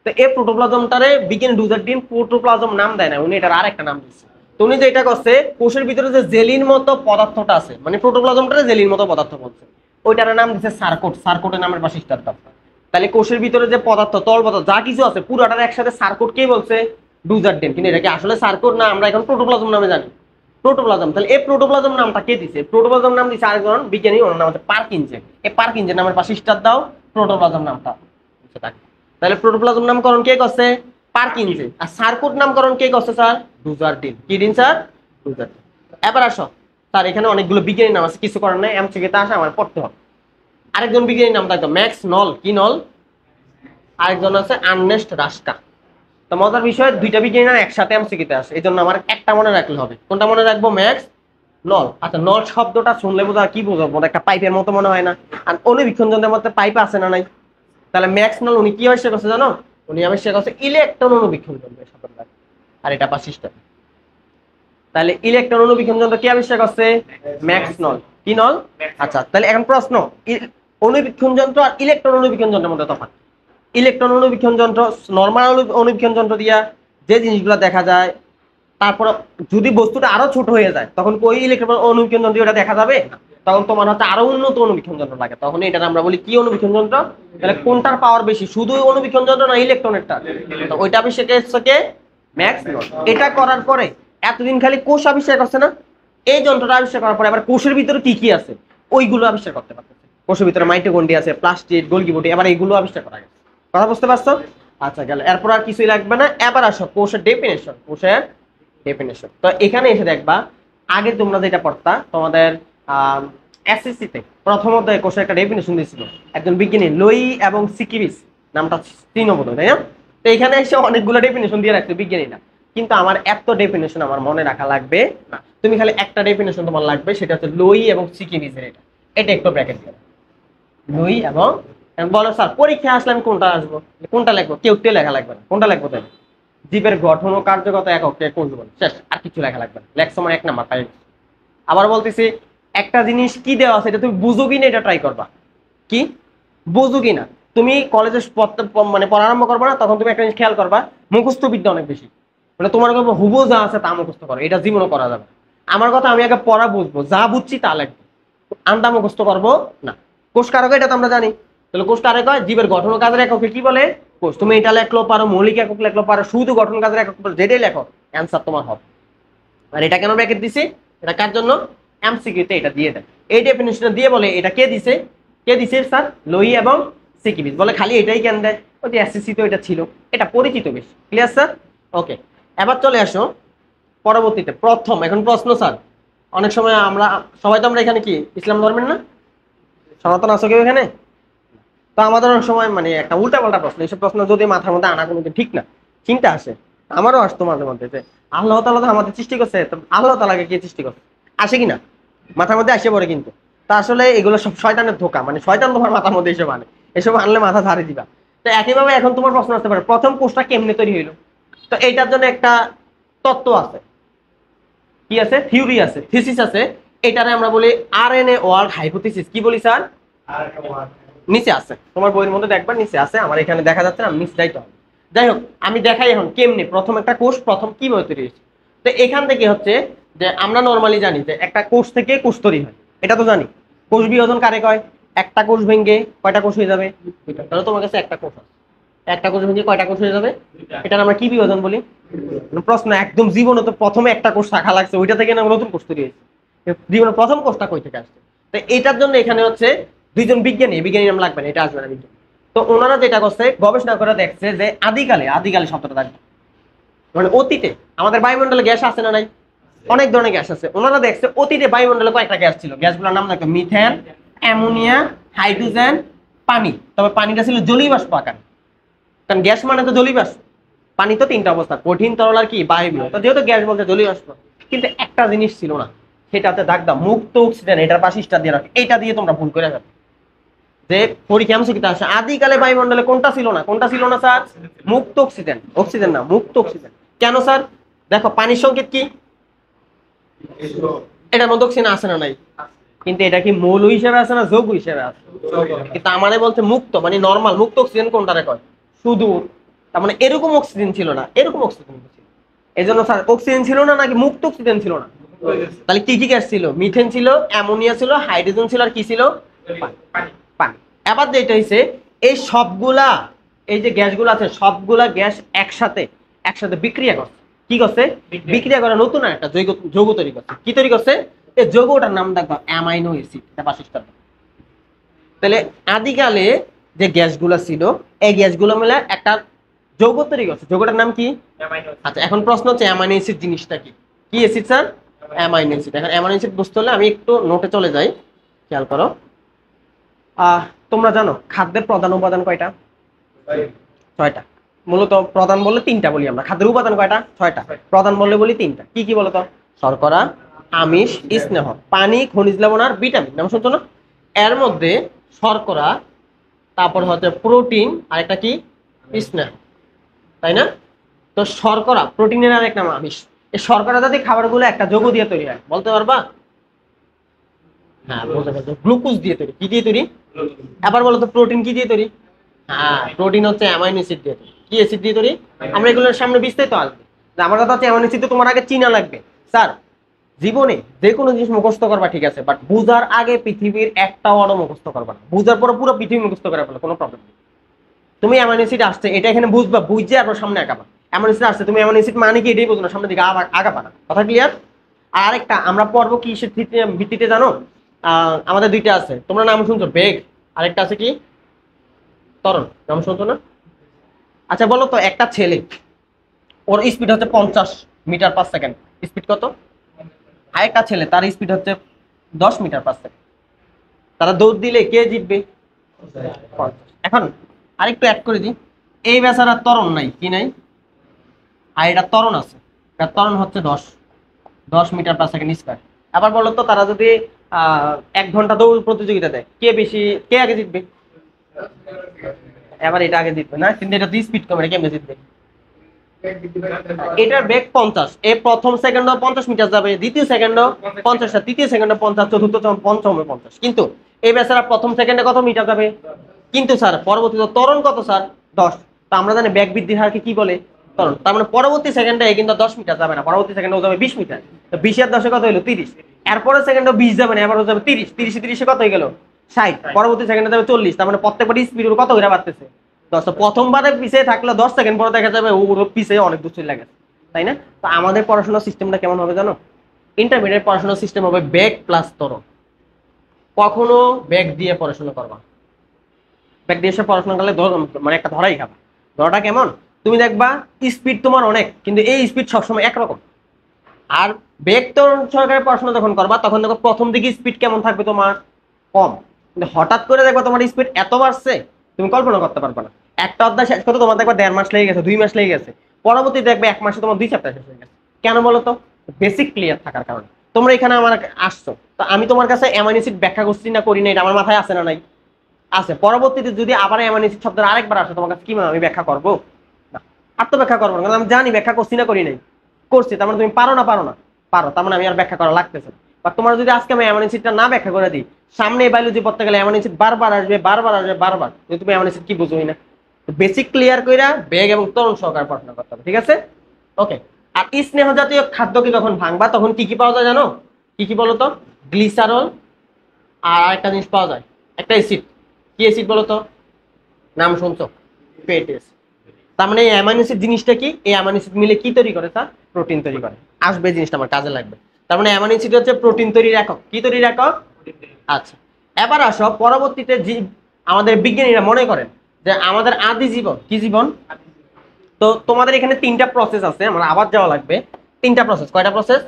তো এই প্রোটোপ্লাজমটারে বিজ্ঞানী ডুজারডিন প্রোটোপ্লাজম নাম দেয় না, উনি এটার আরেকটা নাম দিচ্ছে। তো উনি যেটা করছে, কোষের ভিতরে যে জেলির মতো পদার্থটা আছে, মানে প্রোটোপ্লাজমটারে জেলির মতো পদার্থ বলছে, ওইটার নাম দিচ্ছে সার্কোট। সার্কোটের নামের পাশে স্টার দাও। তাহলে কোষের ভিতরে যে পদার্থ, তরল পদার্থ যা কিছু আছে পুরোটার একসাথে সার্কোট কে বলছে? ডুজারডিন। কিন্তু এটা কি আসলে সার্কোট না, আমরা এখন প্রোটোপ্লাজম নামে জানি। প্রোটোপ্লাজম। তাহলে এই প্রোটোপ্লাজম নামটা কে দিছে? প্রোটোপ্লাজম নাম দিছে আরেকজন বিজ্ঞানী, ওনার নাম হচ্ছে পার্কিনসন। এই পার্কিনসন নামের পাশে স্টার দাও, প্রোটোপ্লাজম নামটা। তাহলে প্রোটোপ্লাজম নামকরণ কে করছে? পার্কিনসন। আর সার্কোট নামকরণ কে করছে স্যার? ডুজারডিন। কি দিন স্যার? ডুজারডিন। এবার আসো স্যার, এখানে অনেকগুলো বিজ্ঞানীর নাম আছে, কিছু করার নাই, এমসিকিউ তে আসে আমার পড়তে হবে। আরেকজন বিজ্ঞানীর নাম থাকতো ম্যাক্স নল। কি নল? আরেকজন আছে আর্নেস্ট রাস্কা। তো মজার বিষয়, দুইটা বিজ্ঞানী নাম একসাথে এমসিকিউ তে আসে, এই জন্য আমার একটা মনে রাখলে হবে। কোনটা মনে রাখবো? ম্যাক্স নল। আচ্ছা, নল শব্দটা শুনলে বোঝা কি বোঝাবো? একটা পাইপের মতো মনে হয় না? আর অনুবীক্ষণ যন্ত্রের মধ্যে পাইপ আছে না নাই? তাহলে ম্যাক্স নল উনি কি আবিষ্কার করছে জানো? উনি আবিষ্কার করছে ইলেকট্রন অনুবীক্ষণ যন্ত্র শব্দটা। আর এটা পাশিসটা। তাহলে ইলেকট্রন অনুবীক্ষণ যন্ত্র কি আবিষ্কার করছে? ম্যাক্স নল। কি নল? আচ্ছা, তাহলে এখন প্রশ্ন, অনুবীক্ষণ যন্ত্র আর ইলেকট্রন অনুবীক্ষণ যন্ত্রের মধ্যে তফাৎ। ইলেকট্রন অনুবীক্ষণ যন্ত্র নরমাল অনুবীক্ষণ যন্ত্র দিয়া যে জিনিসগুলো দেখা যায়, তারপর যদি বস্তুটা আরো ছোট হয়ে যায় তখন ওই ইলেকট্রন অনুবীক্ষণ যন্ত্র ওটা দেখা যাবে, তখন তোমার হচ্ছে আরো উন্নত অনুবীক্ষণ যন্ত্র লাগে, তখন এটা আমরা বলি কি অনুবীক্ষণ যন্ত্র। তাহলে কোনটার পাওয়ার বেশি, শুধু অনুবীক্ষণ যন্ত্র না ইলেকট্রনেরটা? তো ওইটা আবিষ্কার করছে ম্যাক্স নল। এটা করার পরে এতদিন খালি কোষ আবিষ্কার করছে না, এই যন্ত্রটা আবিষ্কার করার পরে আবার কোষের ভিতরে কি কি আছে ওইগুলো আবিষ্কার করতে পারতেছে। কোষের ভিতরে মাইটোকন্ড্রিয়া আছে, প্লাস্টিড, গোলগি বডি, এবার এইগুলো আবিষ্কার করা গেছে। কথা বুঝতে পারছো? আচ্ছা, গেল। এরপর আর কিছুই লাগবে না। এবার আসো কোষের ডেফিনেশন। কোষের ডেফিনেশন, তো এখানে এসে দেখবা আগে তোমরা যেটা পড়তা তোমাদের এসএসসি তে প্রথম অধ্যায়ে কোষের একটা ডেফিনেশন দিয়েছিল একজন বিজ্ঞানী লোই এবং সিকিবিস, নামটা চিহ্নবোধ তাই না? তো এখানে এসে অনেকগুলো ডেফিনেশন দিয়ে রাখছে বিজ্ঞানীরা, কিন্তু আমার এত ডেফিনেশন আমার মনে রাখা লাগবে না। তুমি খালি একটা ডেফিনেশন তোমার লাগবে, সেটা হচ্ছে লোই এবং সিকিবিসের। এটা একটু ব্র্যাকেট দিও, লোই এবং বলো স্যার পরীক্ষায় আসলে আমি কোনটা আসবো, কোনটা লিখবো? কেউ লেখা লাগবে না। কোনটা লিখবো তাই? জীবের গঠন ও কার্যগত এককে কোষ বলে, শেষ, আর কিছু লেখা লাগবে না। লেখ সময় 1 নাম্বার পাই। আবার বলতেছি একটা জিনিস কি দেওয়া আছে এটা তুমি বুঝো কিনা এটা ট্রাই করবা। কি বুঝো কিনা? তুমি কলেজে মানে পড়া আরম্ভ করবা না, তখন তুমি একটা জিনিস খেয়াল করবা, মুখস্থ বিদ্যা অনেক বেশি। মানে তোমার কাছে হুবহু যা আছে তা মুখস্থ করো, এটা জীবনও করা যাবে। আমার কথা, আমি আগে পড়া বুঝবো, যা বুঝছি তা লিখবো, আন্দা মুখস্থ করবো না। কোষ কারক এটা তো আমরা জানি, তাহলে কোষ কারক হয় জীবের গঠন ও কাজের এককে কি বলে? কোষ। তুমি এটা লেখলো পারো, মৌলিক একক লেখলো পারো, শুধু গঠন কাজের একক যেটাই লেখো অ্যান্সার তোমার হবে। আর এটা কেন ব্র্যাকেট দিছি? এটা কার জন্য? এমসিকিউতে এটা দিয়ে দেয়। এই ডেফিনিশন দিয়ে বলে এটা কে দিছে? কে দিছে স্যার? লোই এবং সিকিবিস। বলে খালি এটাই কেন দেয়? ওই যে এসএসসি তো এটা ছিল, এটা পরিচিত বেশি। Clear sir? ওকে, এবার চলে আসো পরবর্তীতে। প্রথম এখন প্রশ্ন স্যার, অনেক সময় আমরা সবাই তো আমরা এখানে কি ইসলাম ধর্মের না? সনাতন আছো কেউ এখানে? তো আমাদের অনেক সময় মানে একটা উল্টাপাল্টা প্রশ্ন, এইসব প্রশ্ন যদি মাথার মধ্যে আনা কোনোদিন ঠিক না, চিন্তা আসে, আমারও আসতো মাঝে মধ্যে যে আল্লাহ তাআলা তো আমাদের সৃষ্টি করছে, তো আল্লাহ তাআলাকে কে সৃষ্টি করছে? আসে কিনা মাথার মধ্যে? আসে পড়ে কিন্তু। তা আসলে এগুলো সব শয়তানের ধোঁকা, মানে শয়তান তোমার মাথার মধ্যে এসব আনে, এসব আনলে মাথা ঝাড়ে দিবা। তো একইভাবে এখন তোমার প্রশ্ন আসতে পারে প্রথম কোষটা কেমনে তৈরি হইলো? তো এইটার জন্য একটা তত্ত্ব আছে, কি আছে? থিওরি আছে, থিসিস আছে। এটারে আমরা বলি আরএনএ ওয়ার্ল্ড হাইপোথিসিস। কি বলি স্যার? নিচে আছে, তোমার বইয়ের মধ্যে দেখবা নিচে আছে, আমার এখানে দেখা যাচ্ছে না, নিচে যাইতে হবে। যাই হোক, আমি দেখাই এখন কেমনে প্রথম একটা কোষ প্রথম কিভাবে তৈরি হয়েছে। তো এখান থেকে হচ্ছে যে আমরা নর্মালি জানি যে একটা কোষ থেকে কোষ তৈরি হয়, এটা তো জানি। কোষ বিভাজন কারে কয়? একটা কোষ ভেঙে কয়টা কোষ হয়ে যাবে? দুইটা। তাহলে তোমার কাছে একটা কোষ আছে, একটা কোষ ভেঙে কয়টা কোষ হয়ে যাবে? এটা আমরা কি বিভাজন বলি? প্রশ্ন একদম জীবনে তো প্রথমে একটা কোষ রাখা লাগছে, ওইটা থেকে না নতুন কোষ তৈরি হয়েছে। জীবনের প্রথম কোষটা কই থেকে আসছে? তো এটার জন্য এখানে হচ্ছে দুইজন বিজ্ঞানী নাম লাগবে না, এটা আসবে না বিজ্ঞানী। তো ওনারা যেটা করছে গবেষণা করে দেখছে যে আদিকালে শব্দটা থাকবে মানে অতীতে আমাদের বায়ুমণ্ডলে গ্যাস আছে না নাই? অনেক ধরনের গ্যাস আছে। ওনারা দেখছে অতীতে বায়ুমণ্ডলে কয়েকটা গ্যাস ছিল, গ্যাসগুলোর নাম দেখো মিথেন, অ্যামোনিয়া, হাইড্রোজেন, পানি। তবে পানিটা ছিল জলীয় বাষ্প আকার, কারণ গ্যাস মানে তো জলীয় বাষ্প। পানি তো তিনটা অবস্থা, কঠিন, তরল আর কি বায়বীয়। তো যেহেতু গ্যাস বলতে জলীয় বাষ্প, কিন্তু একটা জিনিস ছিল না, সেটাতে দাগ দাও মুক্ত অক্সিজেন। এটার পাশে স্টার দিয়ে রাখো, এটা দিয়ে তোমরা ভুল করে যাবে যে পরীক্ষা এমসিকিউতে আসে আদিকালে বায়ুমণ্ডলে কোনটা ছিল না? কোনটা ছিল না স্যার? মুক্ত অক্সিজেন। অক্সিজেন না, মুক্ত অক্সিজেন। কেন স্যার? দেখো পানির সংকেত কি? এটার মধ্যে অক্সিজেন আছে না নাই? কিন্তু এটা কি মৌল হিসেবে আছে না যৌগ হিসেবে আছে? কিন্তু আমারে বলতে মুক্ত মানে নরমাল মুক্ত অক্সিজেন কোনটারে কয়? শুধু। তার মানে এরকম অক্সিজেন ছিল না, এরকম অক্সিজেন ছিল। এই জন্য স্যার অক্সিজেন ছিল না নাকি মুক্ত অক্সিজেন ছিল না? তাহলে কি কি গ্যাস ছিল? মিথেন ছিল, অ্যামোনিয়া ছিল, হাইড্রোজেন ছিল, আর কি ছিল? পানি। এবার যেটা হইছে এই সবগুলা, এই যে গ্যাসগুলো আছে সবগুলা গ্যাস একসাথে বিক্রিয়া করছে। কি করছে? বিক্রিয়া করে নতুন একটা যৌগ তৈরি করছে। কি তৈরি করছে? এই যৌগটার নাম দেখবা অ্যামাইনো অ্যাসিড। তাহলে আদিকালে যে গ্যাসগুলো ছিল এই গ্যাসগুলো মিলে একটা যৌগ তৈরি করছে, যৌগটার নাম কি? আচ্ছা, এখন প্রশ্ন হচ্ছে অ্যামাইনো অ্যাসিড জিনিসটা কি? কি অ্যাসিড স্যার? Amino acid. এখন অ্যামাইনো অ্যাসিড বুঝতে হলে আমি একটু নোটে চলে যাই, খেয়াল করো। তোমরা জানো খাদ্যের প্রধান উপাদান কয়টা? 6টা। মূলত প্রধান বললে 3টা বলি আমরা, খাদ্যের উপাদান কয়টা? 6টা। প্রধান বললে বলি 3টা। কি কি বলতো? শর্করা, আমিষ, স্নেহ, পানি, খনিজ লবণ আর ভিটামিন। নাম শুনছো না? এর মধ্যে শর্করা, তারপর হচ্ছে প্রোটিন, আর একটা কি? স্নেহ, তাই না? তো শর্করা প্রোটিনের আর এক নাম আমিষ। এই শর্করা জাতীয় খাবারগুলো একটা যৌগ দিয়ে তৈরি হয়, বলতে পারবা? হ্যাঁ বলতে পারছো, গ্লুকোজ দিয়ে তৈরি। কি দিয়ে তৈরি? এবার বলো তো প্রোটিন কি দিয়ে তৈরি? হ্যাঁ, প্রোটিন হচ্ছে অ্যামাইনো অ্যাসিড দিয়ে তৈরি। কি অ্যাসিড দিয়ে তৈরি? আমরা এগুলোর সামনে বিস্তারিত আসবে। আমার কথা হচ্ছে অ্যামাইনো অ্যাসিড তোমার আগে চিনা লাগবে। স্যার জীবনে যে কোনো জিনিস মুখস্থ করবা ঠিক আছে, বাট বুঝার আগে পৃথিবীর একটা ওয়ার্ডও মুখস্থ করবা না। বুঝার পরে পুরো পৃথিবী মুখস্থ করে ফেলো, কোনো প্রবলেম নেই। তুমি অ্যামাইনো অ্যাসিড আসছে এটা এখানে বুঝবা, বুঝে আর সামনে আগাবা। অ্যামাইনো অ্যাসিড আসছে, তুমি অ্যামাইনো অ্যাসিড মানে কি এটাই বুঝো না, সামনের দিকে আগাবা না। কথা ক্লিয়ার? আর একটা আমরা পড়বো কি ভিত্তিতে জানো? আমাদের দুইটা আছে, তোমরা নাম শুনছো, বেগ, আরেকটা আছে কি? ত্বরণ। নাম শুনছো না? আচ্ছা বলো তো, একটা ছেলে ওর স্পিড হচ্ছে 50 মিটার পার সেকেন্ড, স্পিড কত? আরেকটা ছেলে তার স্পিড হচ্ছে 10 মিটার পার সেকেন্ড, তারা দৌড় দিলে কে জিতবে? 50। এখন আরেকটু অ্যাড করে দিই, এই বেচারা ত্বরণ নাই, কি নাই? আর এটা ত্বরণ আছে, এটার ত্বরণ হচ্ছে 10 মিটার পার সেকেন্ড স্কয়ার। আবার বলো তো, তারা যদি 1 ঘন্টা দৌড় প্রতিযোগিতা দেয়, কে আগে জিতবে? এবার এটা আগে জিতবে না, কিন্তু এটা স্পিড কম, এটা কেমনে জিতবে? এটার বেগ 50, এ প্রথম সেকেন্ডে 50 মিটার যাবে, দ্বিতীয় সেকেন্ডে 50, তৃতীয় সেকেন্ডে 50, চতুর্থ পঞ্চমে 50। কিন্তু এই বেচারা প্রথম সেকেন্ডে কত মিটার যাবে? কিন্তু স্যার পরবর্তীতে ত্বরণ কত স্যার? 10। তো আমরা জানি বেগ বৃদ্ধির হারকে কি বলে? ত্বরণ। তার মানে পরবর্তী সেকেন্ডে কিন্তু 10 মিটার যাবে না, পরবর্তী সেকেন্ডে যাবে 20 মিটার। তো 20 এর 10 কত হলো? 30। এরপরে সেকেন্ডে 20 যাবে না, এবার যাবে 30, 30 30 কত হয়ে গেল? 60। পরবর্তী সেকেন্ডে যাবে 40। তার মানে প্রত্যেকবার স্পিড কত করে বাড়তেছে? 10। প্রথমবারে পিছিয়ে থাকলে 10 সেকেন্ড পরে দেখা যাবে ওর পিছিয়ে অনেক দূর চলে গেছে, তাই না? তো আমাদের পড়াশোনার সিস্টেমটা কেমন হবে জানো? ইন্টারমিডিয়েট পড়াশোনার সিস্টেম হবে বেগ প্লাস ত্বরণ। কখনো বেগ দিয়ে পড়াশোনা করবা, বেগ দিয়ে পড়াশোনা করলে মানে একটা ধরাই খাবা। ধরাটা কেমন? তুমি দেখবা স্পিড তোমার অনেক, কিন্তু এই স্পিড সবসময় একরকম। আর বেগ ত্বরণ সহকারে পড়াশোনা যখন করবা, তখন দেখো প্রথম দিকে স্পিড কেমন থাকবে তোমার? কম। কিন্তু হঠাৎ করে দেখবা তোমার স্পিড এত বাড়ছে, তুমি কল্পনা করতে পারবে না। একটা অধ্যায় শেষ করতে তোমার দেখবা 1.5 মাস লেগে গেছে, 2 মাস লেগে গেছে, পরবর্তী দেখবে 1 মাসে তোমার 2 চ্যাপ্টার শেষ হয়ে গেছে। কেন বলো তো? বেসিক ক্লিয়ার থাকার কারণে। তোমরা এখানে আমার আসছো, তো আমি তোমার কাছে অ্যামাইনো অ্যাসিড ব্যাখ্যা করছি না করি না, এটা আমার মাথায় আছে না নাই? আছে। পরবর্তীতে যদি আবার অ্যামাইনো অ্যাসিড শব্দ আরেকবার আসে তোমার কাছে, কি আমি ব্যাখ্যা করবো? না, আর তো ব্যাখ্যা করবো না, কারণ আমি জানি ব্যাখ্যা করছি না করি নাই। করছি, তার মানে তুমি পারো না? পারো, তার মানে আমি আর ব্যাখ্যা করা লাগতেছে। বা তোমার যদি আজকে আমি অ্যামাইনো অ্যাসিডটা না ব্যাখ্যা করে দিই, সামনে বায়োলজি পড়তে গেলে অ্যামাইনো অ্যাসিড বারবার আসবে, তুমি অ্যামাইনো অ্যাসিড কি বুঝোই না। বেসিক ক্লিয়ার কইরা বেগ এবং ত্বরণ সহকারে পড়াশোনা করতে হবে, ঠিক আছে? ওকে। আর স্নেহ জাতীয় খাদ্যকে যখন ভাঙবা, তখন কি কি পাওয়া যায় জানো? কি কি বলো তো? গ্লিসারল, আর একটা জিনিস পাওয়া যায়, একটা অ্যাসিড। কি অ্যাসিড বলো তো? নাম শুনছো? Fatty acid. তার মানে এই অ্যামাইনো অ্যাসিড জিনিসটা কি? এই অ্যামাইনো অ্যাসিড মিলে কি তৈরি করে? তা প্রোটিন তৈরি করে। আসবে জিনিসটা আমার কাজে লাগবে। তার মানে অ্যামাইনো অ্যাসিড হচ্ছে প্রোটিন তৈরির একক। কি তৈরির একক? আচ্ছা, এবার আসো পরবর্তীতে আমাদের বিজ্ঞানীরা মনে করেন যে আমাদের আদি জীবন কি জীবন? তো তোমাদের এখানে 3টা প্রসেস আছে, আমার আবার যাওয়া লাগবে। 3টা প্রসেস। কয়টা প্রসেস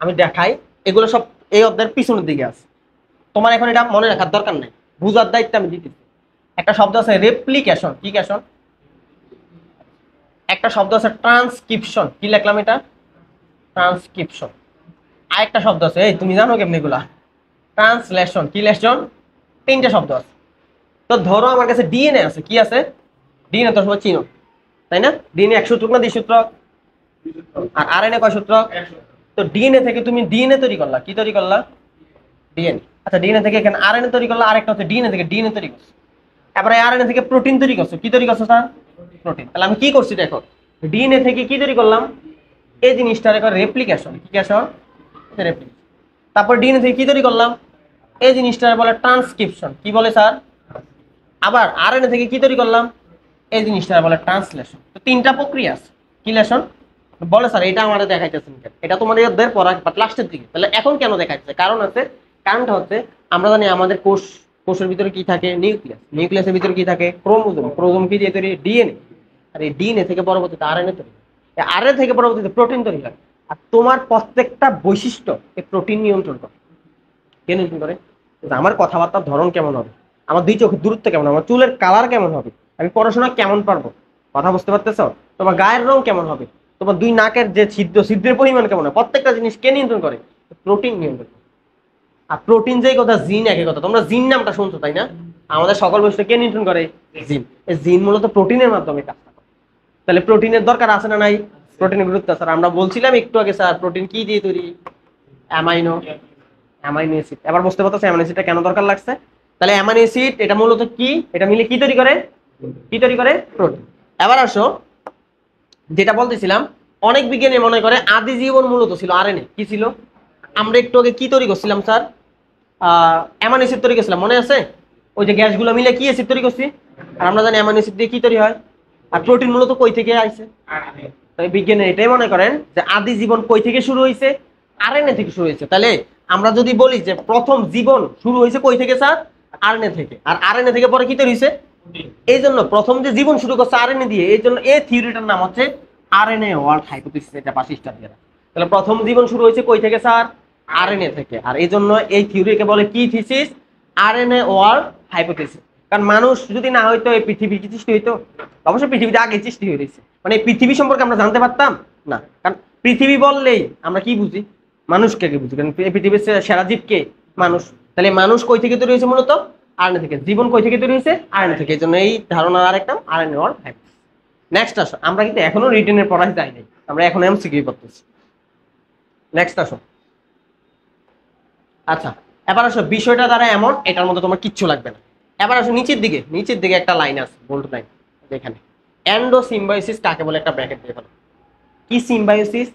আমি দেখাই, এগুলো সব এই অধ্যায়ের পিছনের দিকে আছে। তোমার এখন এটা মনে রাখার দরকার নেই, বুঝার দায়িত্ব আমি দিতেছি। একটা শব্দ আছে রেপ্লিকেশন, কি কেশন? একটা শব্দ আছে ট্রান্সক্রিপশন, কি লিখলাম এটা? ট্রান্সক্রিপশন। আরেকটা শব্দ আছে, এই তুমি জানো কেমনি এগুলা? ট্রান্সলেশন, কি লেশন? 3টে শব্দ আছে। তো ধরো আমার কাছে ডিএনএ আছে, কি আছে? ডিএনএ তো সবাই চিনো, তাই না? ডিএনএ 1 সূত্রক না 2 সূত্রক? আর আরএনএ কয় সূত্রক? তো ডিএনএ থেকে তুমি ডিএনএ তৈরি করলা, কি তৈরি করলা? ডিএনএ। আচ্ছা, ডিএনএ থেকে এখানে আরএনএ তৈরি করলা, আরেকটা হচ্ছে ডিএনএ থেকে ডিএনএ তৈরি করছো। এবারে আরএনএ থেকে প্রোটিন তৈরি করছো, কি তৈরি করছো স্যার? প্রোটিন। তাহলে আমি কি করছি দেখো, ডিএনএ থেকে কি তৈরি করলাম? এই জিনিসটা রেখো রেপ্লিকেশন, কি কেশন? রেপ্লিকেশন। তারপর ডিএনএ থেকে কি তৈরি করলাম? এই জিনিসটা বলে ট্রান্সক্রিপশন, কি বলে স্যার? আবার আরএনএ থেকে কি তৈরি করলাম? এই জিনিসটা বলে ট্রান্সলেশন। তো 3টা প্রক্রিয়া আছে। কি লেশন বলে স্যার? এটা আমাদের দেখাইতেছেন কেন? এটা তোমাদের পড়া বাট লাস্টের দিকে। তাহলে এখন কেন দেখাইতেছে? কারণ আছে। কারণটা হচ্ছে আমরা জানি আমাদের কোষের ভিতরে কি থাকে? নিউক্লিয়াস। নিউক্লিয়াসের ভিতরে কি থাকে? ক্রোমোজোম। ক্রোমোজোম কি দিয়ে তৈরি? ডিএনএ। আর এই ডিএনএ থেকে পরবর্তীতে আরএনএ তৈরি হয়, আরএনএ থেকে পরবর্তীতে প্রোটিন তৈরি হয়। আর তোমার প্রত্যেকটা বৈশিষ্ট্য এই প্রোটিন নিয়ন্ত্রণ করে। কে নিয়ন্ত্রণ করে? আমার কথাবার্তার ধরন কেমন হবে, আমার 2 চোখের দূরত্ব কেমন, আমার চুলের কালার কেমন হবে, আমি পড়াশোনা কেমন পারবো, কথা বুঝতে পারতেছ? তোমার গায়ের রং কেমন হবে, তোমার 2 নাকের যে ছিদ্রের পরিমাণ কেমন হবে, প্রত্যেকটা জিনিস কে নিয়ন্ত্রণ করে? প্রোটিন নিয়ন্ত্রণ করে। আর প্রোটিন যেই কথা, জিন একই কথা। তোমরা জিন নামটা শুনছো, তাই না? আমাদের সকল বৈশিষ্ট্য কে নিয়ন্ত্রণ করে? জিন। এই জিন মূলত প্রোটিনের মাধ্যমে কাজটা করে। তাহলে প্রোটিনের দরকার আছে না নাই? প্রোটিনের গুরুত্ব স্যার আমরা বলছিলাম একটু আগে, স্যার প্রোটিন কি দিয়ে তৈরি? Amino acid. এবার বুঝতে পারতেছো অ্যামাইনো অ্যাসিডটা কেন দরকার লাগছে? তাহলে অ্যামাইনো অ্যাসিড এটা মূলত কি? এটা মিলে কি তৈরি করে? কি তৈরি করে? প্রোটিন। এবার আসো যেটা বলতেছিলাম, অনেক বিজ্ঞানী মনে করে আদি জীবন মূলত ছিল আরএনএ। কি ছিল? আমরা একটু আগে কি তৈরি করছিলাম স্যার? অ্যামাইনো অ্যাসিড তৈরি করছিলাম, মনে আছে? ওই যে গ্যাসগুলো মিলে কি অ্যাসিড তৈরি করছি। আর আমরা জানি অ্যামাইনো অ্যাসিড দিয়ে কি তৈরি হয়। আর প্রোটিন মূলত কই থেকে আসে? তাই বিজ্ঞানী এটাই মনে করেন যে আদি জীবন কই থেকে শুরু হয়েছে? আরএনএ থেকে শুরু হয়েছে। তাহলে আমরা যদি বলি যে প্রথম জীবন শুরু হয়েছে কই থেকে স্যার? আরএনএ থেকে। আর আরএনএ থেকে পরে কি তৈরি হয়েছে? এই জন্য প্রথম যে জীবন শুরু করছে আরএনএ দিয়ে, এই জন্য এই থিওরিটার নাম হচ্ছে আরএনএ ওয়ার্ল্ড হাইপোথিসিস। এটা 5 স্টার দিয়ে। তাহলে প্রথম জীবন শুরু হয়েছে কই থেকে স্যার? আরএনএ থেকে। আর এই জন্য এই থিওরিকে বলে কি থিসিস? RNA war hypothesis. কারণ মানুষ যদি না হইতো এই পৃথিবী কি সৃষ্টি হইতো? অবশ্যই পৃথিবীতে আগে সৃষ্টি হয়ে গেছে, মানে এই পৃথিবী সম্পর্কে আমরা জানতে পারতাম না। কারণ পৃথিবী বললেই আমরা কি বুঝি? মানুষকে বুঝি, কারণ এই পৃথিবীর সেরা জীব কে? মানুষ। তাহলে মানুষ কই থেকে তৈরি হয়েছে? মূলত আরএনএ থেকে। জীবন কই থেকে তৈরি হয়েছে? আরএনএ থেকে। এই জন্য এই ধারণার আরেকটা আরএনএ ওয়ার হাইপোথিসিস। নেক্সট আসো, আমরা কিন্তু এখনো রিটেনের পড়ায় যাই নাই, আমরা এখন এমসিকিউ করতেছি। নেক্সট আসো। আচ্ছা, এবার আসো বিষয়টা দ্বারা এমন, এটার মধ্যে তোমার কিচ্ছু লাগবে না। এবার আসো নিচের দিকে, নিচের দিকে একটা লাইন আছে, বোল্ড লাইন, এখানে এন্ডো সিম্বায়োসিস কাকে বলে একটা ব্র্যাকেট দিয়ে ফেলো। কি সিম্বায়োসিস?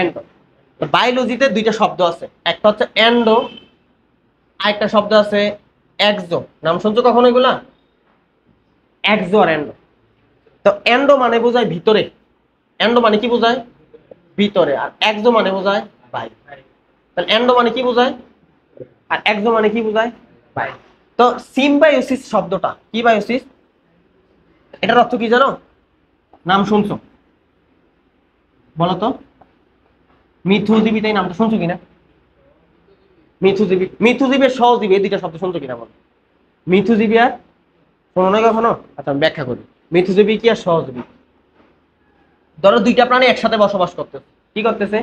এন্ডো। বায়োলজিতে দুইটা শব্দ আছে, একটা হচ্ছে এন্ডো, আরেকটা শব্দ আছে এক্সো। নাম শুনছো কখনো এগুলা? এক্সো আর এন্ডো। তো এন্ডো মানে বোঝায় ভিতরে, এন্ডো মানে কি বোঝায়? ভিতরে। আর এক্সো মানে বোঝায় বাইরে। তাহলে এন্ডো মানে কি বোঝায় আর এক্সো মানে কি বোঝায়? বাইরে। তো সিম্বায়োসিস শব্দটা কি? বায়োসিস, এটার অর্থ কি জানো? নাম শুনছো? বলো তো। মিথুজীবী, তাই নামটা শুনছো কিনা? মিথুজীবী, মিথুজীবীর সহজীবী, এই দুইটা শব্দ শুনছো কিনা বলো? মিথুজীবী আর শোনো না কখনো? আচ্ছা আমি ব্যাখ্যা করি। মিথুজীবী কি আর সহজীবী? ধরো দুইটা প্রাণী একসাথে বসবাস করতেছে, কি করতেছে?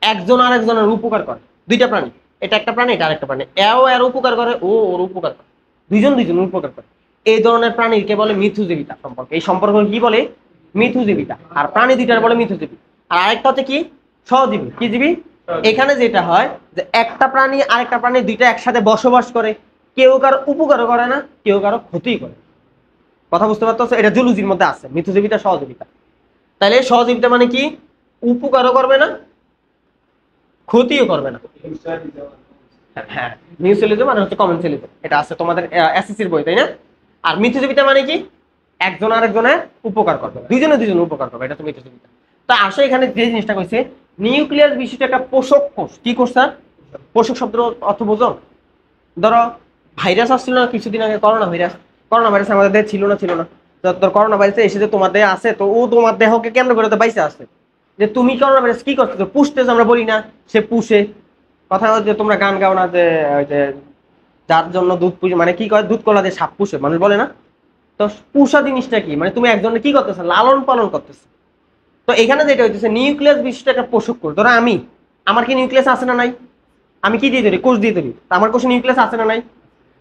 একজন আর একজনের উপকার করে। দুইটা প্রাণী, এটা একটা প্রাণী, এটা আরেকটা প্রাণী। এও এর উপকার করে, ও ওর উপকার করে, দুইজন দুইজনের উপকার করে। এই ধরনের প্রাণীকে বলে মিথুজীবিতা সম্পর্ক। এই সম্পর্ক কি বলে? মিথুজীবিতা। আর প্রাণী দুইটার বলে মিথুজীবী। আর আরেকটা হচ্ছে কি? সহজীবী। কি জীবী? এখানে যেটা হয় যে একটা প্রাণী আরেকটা প্রাণী দুইটা একসাথে বসবাস করে, কেউ কারো উপকারও করে না, কেউ কারো ক্ষতি করে। কথা বুঝতে পারতো? এটা জুলজির মধ্যে আছে, মিথুজীবিতা সহজীবিতা। তাহলে সহজীবিতা মানে কি? উপকারও করবে না, ক্ষতিও করবে না। হ্যাঁ, মিউচুয়ালিজম মানে হচ্ছে কমেন্সিয়ালিজম, এটা আছে তোমাদের এসএসসির বই, তাই না? আর মিথুজীবিতা মানে কি? একজন আরেকজনের উপকার করবে, দুইজনে দুইজনের উপকার করবে, এটা তো মিথুজীবিতা। তো আসলে এখানে যে জিনিসটা কইছে, নিউক্লিয়াস বিষয়টা একটা পোষক কোষ। কি কোষ স্যার? পোষক শব্দের অর্থ বোঝো? ধরো ভাইরাস আসছিল না কিছুদিন আগে, করোনা ভাইরাস। করোনা ভাইরাস আমাদের দেহে ছিল না? ছিল না। তো করোনা ভাইরাস এসে যে তোমার দেহে আছে, তো ও তোমার দেহকে কেন্দ্র করে তো বাইসে আসছে। যে তুমি করোনা ভাইরাস কি করতেছো? পুষতেছো, আমরা বলি না সে পুষে। কথা হচ্ছে তোমরা গান গাও না যে ওই যে যার জন্য দুধ পুষে, মানে কি করে দুধ কলা দিয়ে সাপ পুষে, মানুষ বলে না? তো পুষা জিনিসটা কি? মানে তুমি একজনের কি করতেছো? লালন পালন করতেছো। তো এখানে যেটা হইতেছে নিউক্লিয়াস বিষয়টা একটা পোষক কোষ। ধরো আমি, আমার কি নিউক্লিয়াস আছে না নাই? আমি কি দিয়ে তৈরি? কোষ দিয়ে তৈরি। আমার কোষে নিউক্লিয়াস আছে না নাই?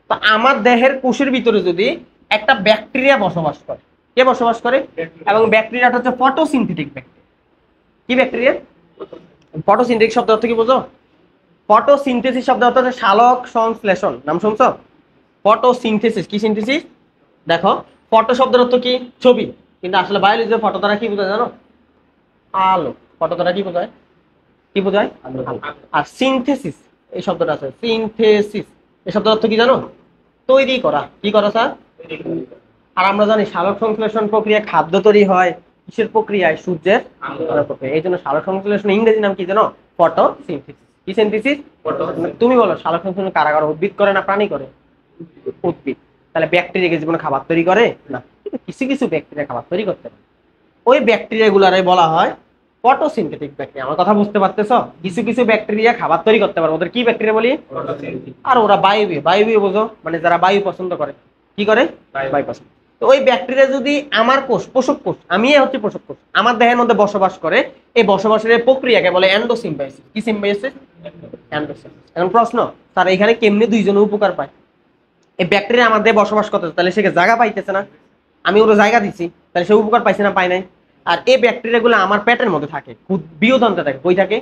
তো আমার দেহের কোষের ভিতরে যদি একটা ব্যাকটেরিয়া বসবাস করে, কে বসবাস করে? এবং ব্যাকটেরিয়াটা হচ্ছে ফটোসিনথেটিক ব্যাকটেরিয়া। কি ব্যাকটেরিয়া? ফটোসিনথেটিক শব্দ অর্থ কি বোঝো? ফটোসিনথেসিস শব্দ অর্থ হচ্ছে সালোক সংশ্লেষণ। নাম শুনছো? ফটোসিনথেসিস। কি সিনথেসিস? দেখো, ফটো শব্দের অর্থ কি? ছবি। কিন্তু আসলে বায়োলজিতে ফটো দ্বারা কি বোঝায় জানো? আলো। ফটো দ্বারা কি বোঝায়? কি বোঝায়? আলো। আর সিনথেসিস এই শব্দটা আছে, সিনথেসিস এই শব্দের অর্থ কি জানো? তৈরি করা। কি করা স্যার? আর আমরা জানি সালোক সংশ্লেষণ প্রক্রিয়া খাদ্য তৈরি হয় কিসের প্রক্রিয়ায়? সূর্যের আলোর প্রক্রিয়া। এই জন্য সালোক সংশ্লেষণ ইংরেজি নাম কি জানো? ফটোসিনথেসিস। কি সিনথেসিস? তুমি বলো সালোক সংশ্লেষণ কারা করে? উদ্ভিদ করে না প্রাণী করে? উদ্ভিদ। তাহলে ব্যাকটেরিয়া কি জীবনে খাবার তৈরি করে? না, কিন্তু কিছু কিছু ব্যাকটেরিয়া খাবার তৈরি করতে পারে। ওই ব্যাকটেরিয়া গুলারে বলা হয় ফটোসিনথেটিক ব্যাকটেরিয়া। আমার কথা বুঝতে পারতেছো? কিছু কিছু ব্যাকটেরিয়া খাবার তৈরি করতে পারে, ওদের কি ব্যাকটেরিয়া বলি? আর ওরা বায়বীয়। বায়বীয় বোঝো? মানে যারা বায়ু পছন্দ করে। কি করে? বায়ু পছন্দ। তো ওই ব্যাকটেরিয়া যদি আমার কোষ, পোষক কোষ, আমি হচ্ছে পোষক কোষ, আমার দেহের মধ্যে বসবাস করে, এই বসবাসের প্রক্রিয়াকে বলে এন্ডোসিম্বায়োসিস। কি সিম্বায়োসিস? এন্ডোসিম্বায়োসিস। এখন প্রশ্ন, স্যার এখানে কেমনে দুইজনে উপকার পায়? এই ব্যাকটেরিয়া আমার দেহে বসবাস করতেছে, তাহলে সে জায়গা পাইতেছে না? আমি ওর জায়গা দিচ্ছি, তাহলে সে উপকার পাইছে না? পায় নাই। আর এই ব্যাকটেরিয়া গুলো আমার পেটের মধ্যে থাকে, বৃহদন্ত্রে থাকে। কই থাকে?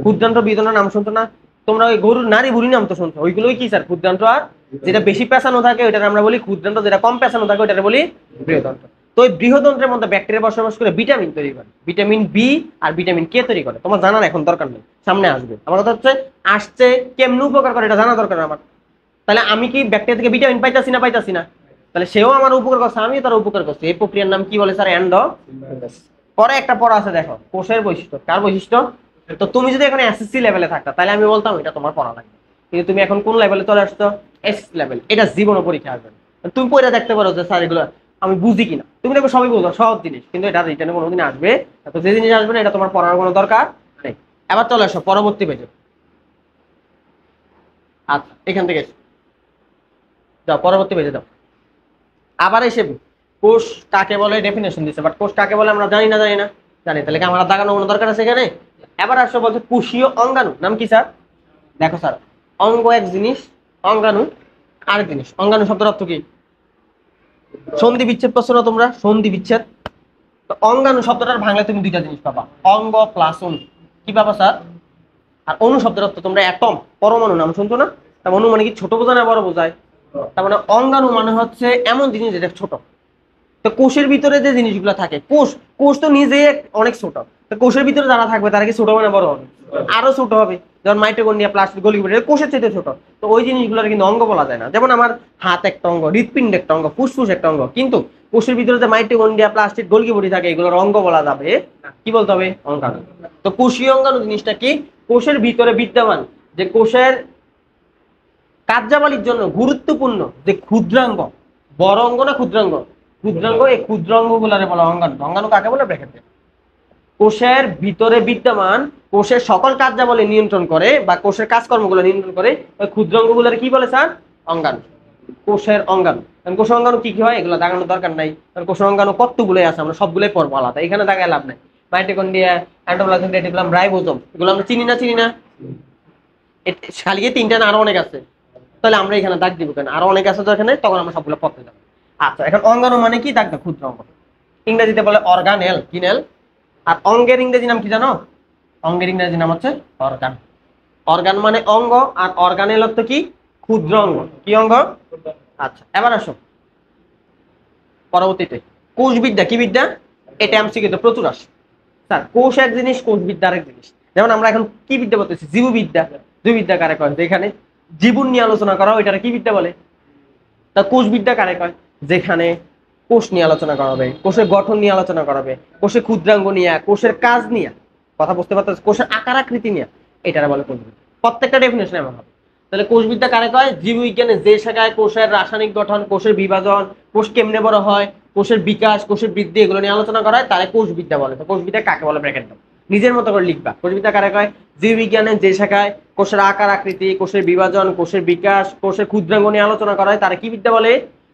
ক্ষুদ্রান্ত বৃহদন্ত্র নাম শুনতো না তোমরা? ওই গরুর নারী বুড়ি নাম তো শুনছো। ওইগুলোই কি স্যার? ক্ষুদ্রান্ত। আর যেটা বেশি পেঁচানো থাকে ওইটা আমরা বলি ক্ষুদ্রান্ত, যেটা কম পেঁচানো থাকে ওইটা বলি বৃহদন্ত্র। তো ওই বৃহদন্ত্রের মধ্যে ব্যাকটেরিয়া বসবাস করে ভিটামিন তৈরি করে, ভিটামিন বি আর ভিটামিন কে তৈরি করে। তোমার জানার এখন দরকার নেই, সামনে আসবে। আমার কথা হচ্ছে আসছে কেমনে উপকার করে এটা জানা দরকার আমার। তাহলে আমি কি ব্যাকটেরিয়া থেকে ভিটামিন পাইতাছি না? পাইতাছি না। তাহলে সেও আমার উপকার করছে, আমিও তার উপকার করছি। এই প্রক্রিয়ার নাম কি বলে স্যার? এন্ডোসিম্বায়োসিস। পরে একটা পড়া আছে দেখো, কোষের বৈশিষ্ট্য। কার বৈশিষ্ট্য? তো তুমি যদি এখন এসএসসি লেভেলে থাকতা তাহলে আমি বলতাম এটা তোমার পড়া লাগবে, কিন্তু তুমি এখন কোন লেভেলে চলে আসছো? SSC level. এটা জীবন পরীক্ষা আসবে। তুমি পড়ে দেখতে পারো যে স্যার এগুলো আমি বুঝি কিনা। তুমি দেখো সবই বুঝো, সহজ জিনিস, কিন্তু এটা রিটেনে কোনোদিন আসবে না। তো যে জিনিস আসবে না এটা তোমার পড়ার কোনো দরকার নেই। এবার চলে আসো পরবর্তী পেজে। আচ্ছা এখান থেকে যাও পরবর্তী পেজে যাও। আবার এসে কোষ কাকে বলে ডেফিনেশন দিচ্ছে, বাট কোষ কাকে বলে আমরা জানি না। জানি, তাহলে কি আমার দাগানো কোনো দরকার আছে এখানে? এবার আসো বলছে কোষীয় অঙ্গাণু। নাম কি স্যার? দেখো স্যার, অঙ্গ এক জিনিস, অঙ্গাণু আরেক জিনিস। অঙ্গাণু শব্দের অর্থ কি? সন্ধি বিচ্ছেদ পাচ্ছ না তোমরা? সন্ধি বিচ্ছেদ। তো অঙ্গাণু শব্দটার বাংলায় তুমি দুইটা জিনিস পাবা, অঙ্গ প্লাস অনু। কি পাবা স্যার? আর অনু শব্দের অর্থ তোমরা অ্যাটম, পরমাণু নাম শুনছো না? তার অনু মানে কি ছোট বোঝায় না বড় বোঝায়? তার মানে অঙ্গাণু মানে হচ্ছে এমন জিনিস যেটা ছোট। তো কোষের ভিতরে যে জিনিসগুলো থাকে, কোষ কোষ তো নিজে অনেক ছোট। তো কোষের ভিতরে যারা থাকবে তারা কি ছোট মানে বড় হবে? আরো ছোট হবে। যেমন মাইটোকন্ড্রিয়া, প্লাস্টিড, গোলগি, কোষের চাইতে ছোট। তো ওই জিনিসগুলোর কিন্তু অঙ্গ বলা যায় না। যেমন আমার হাত একটা অঙ্গ, হৃৎপিণ্ড একটা অঙ্গ, ফুসফুস একটা অঙ্গ, কিন্তু কোষের ভিতরে যে মাইটোকন্ড্রিয়া, প্লাস্টিড, গোলগি বডি থাকে এগুলোর অঙ্গ বলা যাবে কি বলতে হবে? অঙ্গাণু। তো কোষীয় অঙ্গাণু জিনিসটা কি? কোষের ভিতরে বিদ্যমান যে কোষের কার্যাবলীর জন্য গুরুত্বপূর্ণ যে ক্ষুদ্রাঙ্গ, বড় অঙ্গ না ক্ষুদ্রাঙ্গ? ক্ষুদ্রাঙ্গ। এই ক্ষুদ্রাঙ্গ গুলারে বলা অঙ্গাণু। অঙ্গাণু কাকে বলে? ব্র্যাকেটে কোষের ভিতরে বিদ্যমান কোষের সকল কার্যাবলী নিয়ন্ত্রণ করে বা কোষের কাজকর্মগুলো নিয়ন্ত্রণ করে ওই ক্ষুদ্রাঙ্গ গুলারে কি বলে স্যার? অঙ্গাণু। কোষের অঙ্গাণু। কোষের অঙ্গাণু কি কি হয় এগুলো দাগানোর দরকার নাই, কারণ কোষের অঙ্গাণু কতগুলোই আছে, আমরা সবগুলোই পড়বো আলাদা, এখানে দাগায় লাভ নাই। মাইটোকন্ড্রিয়া, এন্ডোপ্লাজম, রেটিকুলাম, রাইবোজোম, এগুলো আমরা চিনি না? খালি তিনটা না আরো অনেক আছে? তাহলে আমরা এখানে দাগ দিব কেন? আরো অনেক আছে তো এখানে, তখন আমরা সবগুলো পড়তে যাবো। আচ্ছা এখন অঙ্গাণু মানে কি? দাগ দাও, ক্ষুদ্র অঙ্গ। ইংরেজিতে বলে অর্গানেল। কি নেল? আর অঙ্গের ইংরেজি নাম কি জানো? অঙ্গের ইংরেজি নাম হচ্ছে অর্গান। অর্গান মানে অঙ্গ, আর অর্গানেল অর্থ কি? ক্ষুদ্র অঙ্গ। কি অঙ্গ? আচ্ছা এবার আসো পরবর্তীতে কোষবিদ্যা। কি বিদ্যা? এটা এমসিকিউ তে প্রচুর আসে স্যার। কোষ এক জিনিস, কোষবিদ্যা আরেক জিনিস। যেমন আমরা এখন কি বিদ্যা বলতেছি? জীববিদ্যা। জীববিদ্যা কারে কয়? যেখানে জীবন নিয়ে আলোচনা করা হয় ওইটারে কি বিদ্যা বলে? তা কোষবিদ্যা কারে কয়? যেখানে কোষ নিয়ে আলোচনা করা হবে, কোষের গঠন নিয়ে আলোচনা করা হবে, কোষের ক্ষুদ্রাঙ্গ নিয়ে, কোষের কাজ নিয়ে, কথা বুঝতে পারতেছ? কোষের আকার আকৃতি নিয়ে, এটারে বলে কোষবিদ্যা। প্রত্যেকটা ডেফিনেশন এমন হবে। তাহলে কোষবিদ্যা কারে কয়? জীববিজ্ঞানে যে শাখায় কোষের রাসায়নিক গঠন, কোষের বিভাজন, কোষ কেমনে বড় হয়, কোষের বিকাশ, কোষের বৃদ্ধি, এগুলো নিয়ে আলোচনা করা হয়, তারে কোষবিদ্যা বলে। তো কোষবিদ্যা কাকে বলে? ব্র্যাকেট দাও, নিজের মতো করে লিখবা। কোষবিদ্যা কারে কয়? জীববিজ্ঞানের যে শাখায় কোষের আকার আকৃতি, কোষের বিভাজন, কোষের বিকাশ, কোষের ক্ষুদ্রাঙ্গ নিয়ে আলোচনা করা হয়, তারা কি বিদ্যা বলে?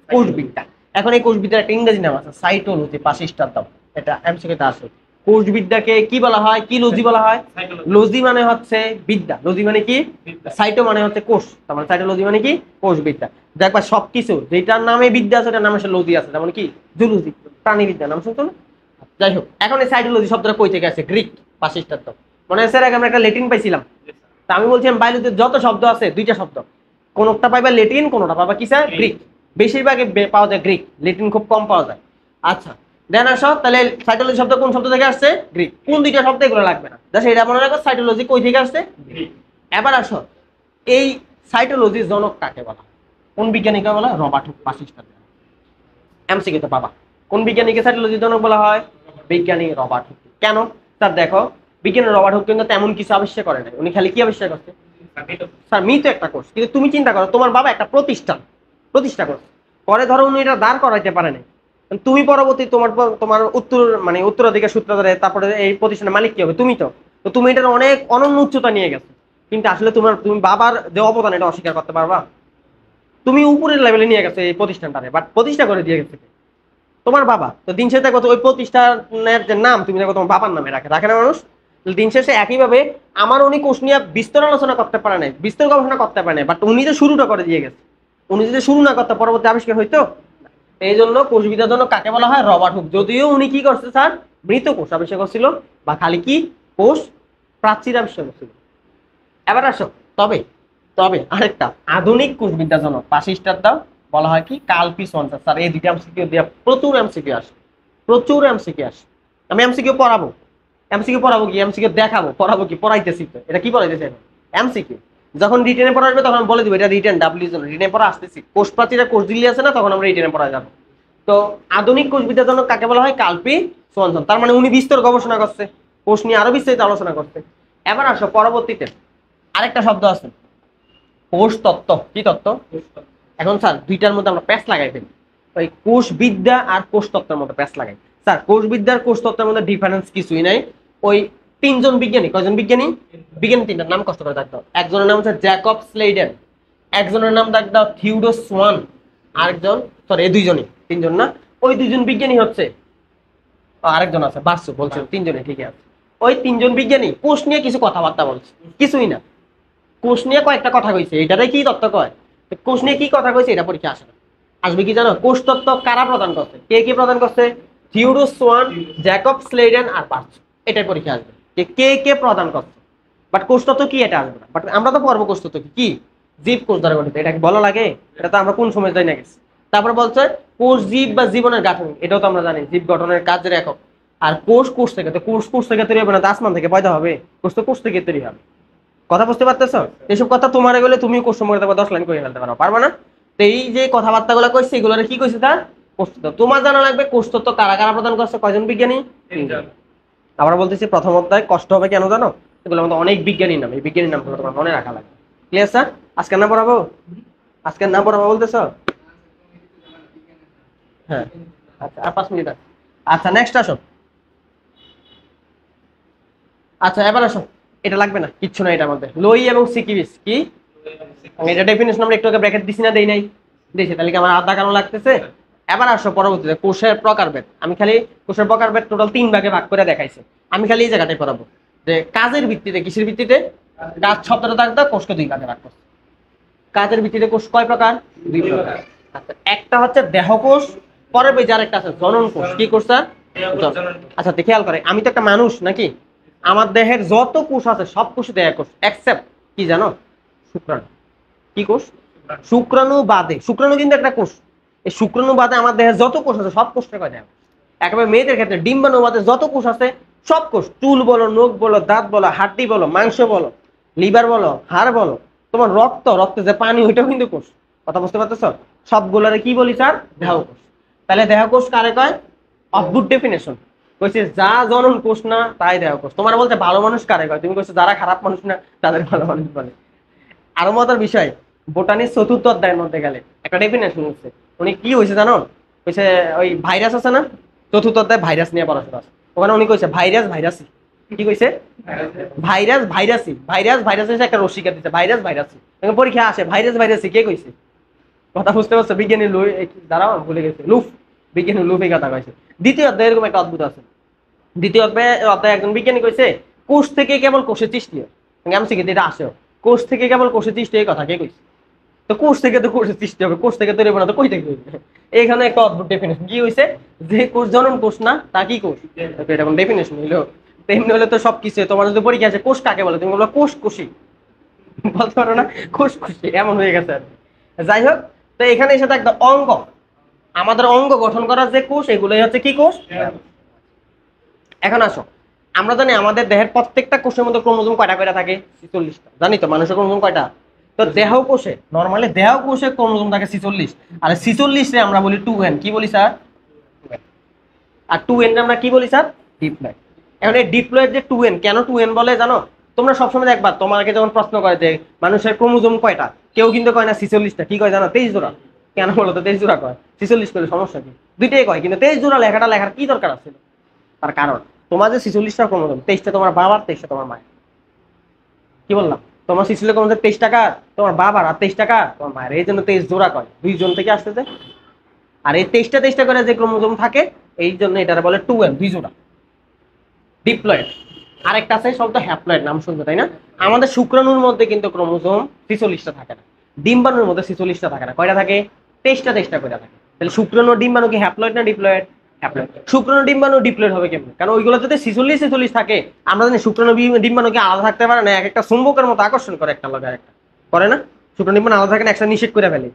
কোষবিদ্যা। এখন এই কোষবিদ্যার একটা ইংরেজি নাম আছে, সাইটোলজি। পাশে স্টার দাও, এটা এমসিকিউতে আসে। কোষবিদ্যাকে কি বলা হয়? কি লজি বলা হয়? লজি মানে হচ্ছে বিদ্যা। লজি মানে কি? সাইটো মানে হচ্ছে কোষ, তার মানে সাইটোলজি মানে কি? কোষবিদ্যা। দেখবা সবকিছু যেটার নামে বিদ্যা আছে ওটার নামে লজি আছে। যেমন কি? জুলজি, প্রাণীবিদ্যা, নাম শুনতো না? যাই হোক, এখন এই সাইটোলজি শব্দটা কই থেকে আসে? গ্রিক। পাশে স্টার দাও। মনে আছে আগে আমরা একটা ল্যাটিন পাইছিলাম, তা আমি বলছিলাম বায়োলজিতে যত শব্দ আছে দুইটা শব্দ, কোনটা পাইবা ল্যাটিন, কোনটা পাবা কি স্যার? গ্রিক। বেশিরভাগ পাওয়া যায় গ্রিক, ল্যাটিন খুব কম পাওয়া যায়। আচ্ছা দেন আসো, তাহলে সাইটোলজি শব্দ কোন শব্দ থেকে আসছে? গ্রিক। কোন দুইটা শব্দ? এগুলো লাগবে না, জাস্ট এটা মনে রাখো, সাইটোলজি কই থেকে আসছে? গ্রিক। এবার আসো, এই সাইটোলজির জনক কাকে বলা? কোন বিজ্ঞানীকে বলা? Robert Hooke. পাশিস্টার এমসিকিউ তো পাবা। কোন বিজ্ঞানীকে সাইটোলজির জনক বলা হয়? বিজ্ঞানী রবার্ট হুক। কেন স্যার? দেখো, বিজ্ঞানী রবার্ট হুক কিন্তু তেমন কিছু আবিষ্কার করে নাই, উনি খালি কি আবিষ্কার করছে? স্যার মৃত একটা কোষ। কিন্তু তুমি চিন্তা করো, তোমার বাবা একটা প্রতিষ্ঠা করছে, পরে ধরো উনি এটা দাঁড় করাইতে পারে নাই, তুমি পরবর্তী তোমার উত্তরাধিকার সূত্র ধরে তারপরে এই প্রতিষ্ঠানের মালিক কি হবে? তুমি তো। তো তুমি এটার অনেক অনন্য উচ্চতা নিয়ে গেছো, কিন্তু আসলে তুমি বাবার যে অবদান এটা অস্বীকার করতে পারবা? তুমি উপরের লেভেলে নিয়ে গেছো এই প্রতিষ্ঠানটারে, বাট প্রতিষ্ঠা করে দিয়ে গেছে তোমার বাবা। তো দিন শেষে দেখো ওই প্রতিষ্ঠানের যে নাম তুমি দেখো তোমার বাবার নামে রাখে না মানুষ। দিন শেষে একইভাবে আমার উনি কোষ নিয়ে বিস্তর আলোচনা করতে পারে নাই, বিস্তর গবেষণা করতে পারে নাই, বাট উনি যে শুরুটা করে দিয়ে গেছে। উনি যদি শুরু না করতে পরবর্তী আবিষ্কার হইতো। এই জন্য কোষবিদ্যার জন্য কাকে বলা হয়? Robert Hooke. যদিও উনি কি করছে স্যার? মৃত কোষ আবিষ্কার করছিল, বা খালি কি কোষ প্রাচীর আবিষ্কার করছিল। এবার আসো, তবে তবে আরেকটা আধুনিক কোষবিদ্যার জন্য পাশে স্টার দাও, বলা হয় কি? Curl P Swanson. স্যার এই দুইটা এমসিকিউ দিয়া প্রচুর এমসিকিউ আসে, প্রচুর এমসিকিউ আসে। আমি এমসিকিউ পড়াবো, কি এমসিকিউ দেখাবো, পড়াবো কি? পড়াইতেছি তো। এটা কি পড়াইতেছে? এমসিকিউ। যখন রিটেনে পড়া আসবে তখন বলে দিব এটা রিটেন, ডাব্লিউ জন্য রিটেনে পড়া আসতেছি। কোষ প্রাচীরা কোষ দিল্লি আছে না, তখন আমরা রিটেনে পড়া যাবো। তো আধুনিক কোষবিদ্যার জন্য কাকে বলা হয়? Carl P Swanson. তার মানে উনি বিস্তর গবেষণা করছে, কোষ নিয়ে আরো বিস্তারিত আলোচনা করছে। এবার আসো পরবর্তীতে আরেকটা শব্দ আছে, কোষ তত্ত্ব। কি তত্ত্ব? এখন স্যার দুইটার মধ্যে আমরা প্যাচ লাগাই ফেলি। ওই কোষবিদ্যা আর কোষতত্ত্বের মধ্যে প্যাচ লাগাই। স্যার কোষবিদ্যা আর কোষতত্ত্বের মধ্যে ডিফারেন্স কিছুই নাই। ওই তিনজন বিজ্ঞানী, কয়জন বিজ্ঞানী? বিজ্ঞানী তিনটার নাম কষ্ট করে ডাকতো। একজনের নাম হচ্ছে জ্যাকব স্লেডেন, একজনের নাম ডাকতো থিওডোর সোয়ান, আরেকজন, সরি এই দুইজনই, তিনজন না, ওই দুইজন বিজ্ঞানী হচ্ছে, আরেকজন আছে বাসু বলছিল, তিনজনই ঠিক আছে। ওই তিনজন বিজ্ঞানী কোষ নিয়ে কিছু কথাবার্তা বলছে, কিছুই না, কোষ নিয়ে কয়েকটা কথা কইছে, এটারে কি তত্ত্ব কয়, কোষ নিয়ে কি কথা কইছে এটা পরীক্ষা আসে না। আসবে কি জানো? কোষ তত্ত্ব কারা প্রদান করছে, কে কে প্রদান করছে? থিওডোর সোয়ান, জ্যাকব স্লেডেন আর বার্চু, এটাই পরীক্ষা আসবে যে কে কে প্রদান করছে। বাট কোষ তত্ত্ব কি এটা আসবে না। বাট আমরা তো পড়বো কোষ তত্ত্ব কি, জীব কোষ দ্বারা গঠিত, এটা কি বলা লাগে? এটা তো আমরা কোন সময় যাই না গেছি। তারপর বলছে কোষ জীব বা জীবনের গাঠনিক, এটাও তো আমরা জানি, জীব গঠনের কাজের একক। আর কোষ কোষ থেকে, তো কোষ কোষ থেকে তৈরি হবে না, আসমান থেকে পয়দা হবে? কোষ তো কোষ থেকে তৈরি হবে। কথা বুঝতে পারতেছো? এসব কথা তোমার গেলে তুমি কোশ্চেন করে 10 লাইন করে ফেলতে পারো, পারবা না? তো এই যে কথাবার্তা গুলো কইছে, এগুলো কি কইছে? তার কোষতত্ত্ব তোমার জানা লাগবে। কোষতত্ত্ব কারা কারা প্রদান করছে, কয়জন বিজ্ঞানী? আবার বলতেছি, প্রথম অধ্যায় কষ্ট হবে কেন জানো? এগুলোর মধ্যে অনেক বিজ্ঞানীর নাম, এই বিজ্ঞানীর নামগুলো তোমার মনে রাখা লাগবে। Clear sir? আজকের নাম পড়াবো? আজকের নাম পড়াবো বলতেছো? হ্যাঁ, আচ্ছা আর 5 মিনিট আছে। আচ্ছা নেক্সট আসো। আচ্ছা এবার আসো, এটা লাগবে না, কিচ্ছু না এটার মধ্যে। লোই এবং সিকিবিস কি, এটা ডেফিনেশন আমরা একটু আগে ব্র্যাকেট দিছি না, দেই নাই? দিয়েছি, তাহলে কি আমার আধা কারণ লাগতেছে? এবার আসো পরবর্তীতে কোষের প্রকারভেদ। আমি খালি কোষের প্রকারভেদ টোটাল 3 ভাগে ভাগ করে দেখাইছি। আমি খালি এই জায়গাটাই পড়াবো যে কাজের ভিত্তিতে, কিসের ভিত্তিতে? কাজ শব্দটা থাকতো, কোষকে 2 ভাগে ভাগ করছে। কাজের ভিত্তিতে কোষ কয় প্রকার? 2 প্রকার। আচ্ছা, একটা হচ্ছে দেহকোষ, পরের পেজে আরেকটা আছে জনন কোষ। কি কোষ স্যার? আচ্ছা খেয়াল করে, আমি তো একটা মানুষ নাকি, আমার দেহের যত কোষ আছে সব কোষ দেহকোষ, এক্সেপ্ট কি জানো? শুক্রাণু। কি কোষ? শুক্রাণু বাদে, শুক্রাণু কিন্তু একটা কোষ, এই শুক্রাণু বাদে আমার দেহের যত কোষ আছে সব কোষটা কয় দেহ। একেবারে মেয়েদের ক্ষেত্রে ডিম্বাণু বাদে যত কোষ আছে সব কোষ, চুল বলো, নখ বলো, দাঁত বলো, হাড্ডি বলো, মাংস বলো, লিভার বলো, হাড় বলো, তোমার রক্ত, রক্তে যে পানি ওইটাও কিন্তু কোষ। কথা বুঝতে পারতেছ? সবগুলোরে কি বলি স্যার? দেহকোষ। তাহলে দেহকোষ কারে কয়? অদ্ভুত ডেফিনেশন কইছে, যা জনন কোষ না তাই দেহকোষ। তোমার বলতে ভালো মানুষ কারে কয়, তুমি কইছো যারা খারাপ মানুষ না তাদের ভালো মানুষ বলে। আরো মজার বিষয়, বোটানির 4th অধ্যায়ের মধ্যে গেলে একটা ডেফিনেশন হচ্ছে, উনি কি হয়েছে জানো? কইছে ওই ভাইরাস আছে না, 4th অধ্যায় ভাইরাস নিয়ে পড়াশোনা আছে, ওখানে উনি কইছে ভাইরাস ভাইরাসি। কি কইছে? ভাইরাস ভাইরাসি। ভাইরাস ভাইরাসি একটা রসিকা দিচ্ছে, ভাইরাস ভাইরাসি। পরীক্ষা আসে ভাইরাস ভাইরাসি, কে কইছে? কথা বুঝতে পারছো? বিজ্ঞানী লুই, দাঁড়াও ভুলে গেছে, লুফ, বিজ্ঞানী লুফ এই কথা কইছে। দ্বিতীয় অধ্যায় এরকম একটা অদ্ভুত আছে। দ্বিতীয় অধ্যায় একজন বিজ্ঞানী কইছে কোষ থেকে কেবল কোষের সৃষ্টি হয়। আমি শিখে এটা আসে, কোষ থেকে কেবল কোষের সৃষ্টি, এই কথা কে কইছে? তো কোষ থেকে তো কোষের সৃষ্টি হবে, কোষ থেকে তৈরি হবে না তো কই থেকে হইবে? এখানে একটা অদ্ভুত ডেফিনেশন কি হইছে, যে কোষ জনন কোষ না তা কি কোষ, এটা কোন ডেফিনেশন হইলো? তেমনি হলে তো সবকিছু, তোমার যদি পরীক্ষা আছে কোষ কাকে বলে, তুমি বলবা কোষ কোষী, বলতে পারো না কোষ কোষী, এমন হয়ে গেছে আর। যাই হোক, তো এখানে এসে একটা অঙ্গ, আমাদের অঙ্গ গঠন করার যে কোষ, এগুলোই হচ্ছে কি কোষ? এখন আসো, আমরা জানি আমাদের দেহের প্রত্যেকটা কোষের মধ্যে ক্রোমোজোম কয়টা করে থাকে? 46টা। জানি তো মানুষের ক্রোমোজোম কয়টা? তো দেহ কোষে, নরমালি দেহ কোষে ক্রোমোজোম থাকে 46, আর 46 রে আমরা বলি 2n। কি বলি স্যার? আর 2n রে আমরা কি বলি স্যার? ডিপ্লয়েড। এখন এই ডিপ্লয়েড যে 2n, কেন 2n বলে জানো? তোমরা সবসময় দেখবা তোমাকে যখন প্রশ্ন করে যে মানুষের ক্রোমোজোম কয়টা, কেউ কিন্তু কয় না 46টা, কি কয় জানো? 23 জোড়া। কেন বলো তো 23 জোড়া কয়? 46 করে সমস্যা কি? দুইটাই কয়, কিন্তু 23 জোড়া লেখাটা লেখার কি দরকার আছে? তার কারণ তোমার যে 46টা ক্রোমোজোম, 23টা তোমার বাবার, 23টা তোমার মায়ের। কি বললাম? তোমার 46 ক্রোমোজোম 23 টাকা তোমার বাবার, আর 23 টাকা তোমার মায়ের, এই জন্য 23 জোড়া কয়, দুইজন থেকে আসতেছে। আর এই 23টা করে যে ক্রোমোজোম থাকে, এই জন্য এটারে বলে 2n, 2 জোড়া ডিপ্লয়েড। আরেকটা আছে শব্দ হ্যাপ্লয়েড, নাম শুনবে তাই না? আমাদের শুক্রাণুর মধ্যে কিন্তু ক্রোমোজোম 46টা থাকে না, ডিম্বাণুর মধ্যে 46টা থাকে না। কয়টা থাকে? 23টা করে থাকে। তাহলে শুক্রাণু ডিম্বাণু কি হ্যাপ্লয়েড না ডিপ্লয়েড? হ্যাপ্লয়েড। শুক্রাণু ডিম্বাণু ডিপ্লয়েড হবে কেমন? কারণ ওইগুলো যদি 46 থাকে, আমরা জানি শুক্রাণু ডিম্বাণু কি আলাদা থাকতে পারে না, এক একটা চুম্বকের মতো আকর্ষণ করে একটা লগে আরেকটা, করে না? শুক্রাণু ডিম্বাণু আলাদা থাকে না, একটা নিষেধ করে ফেলে।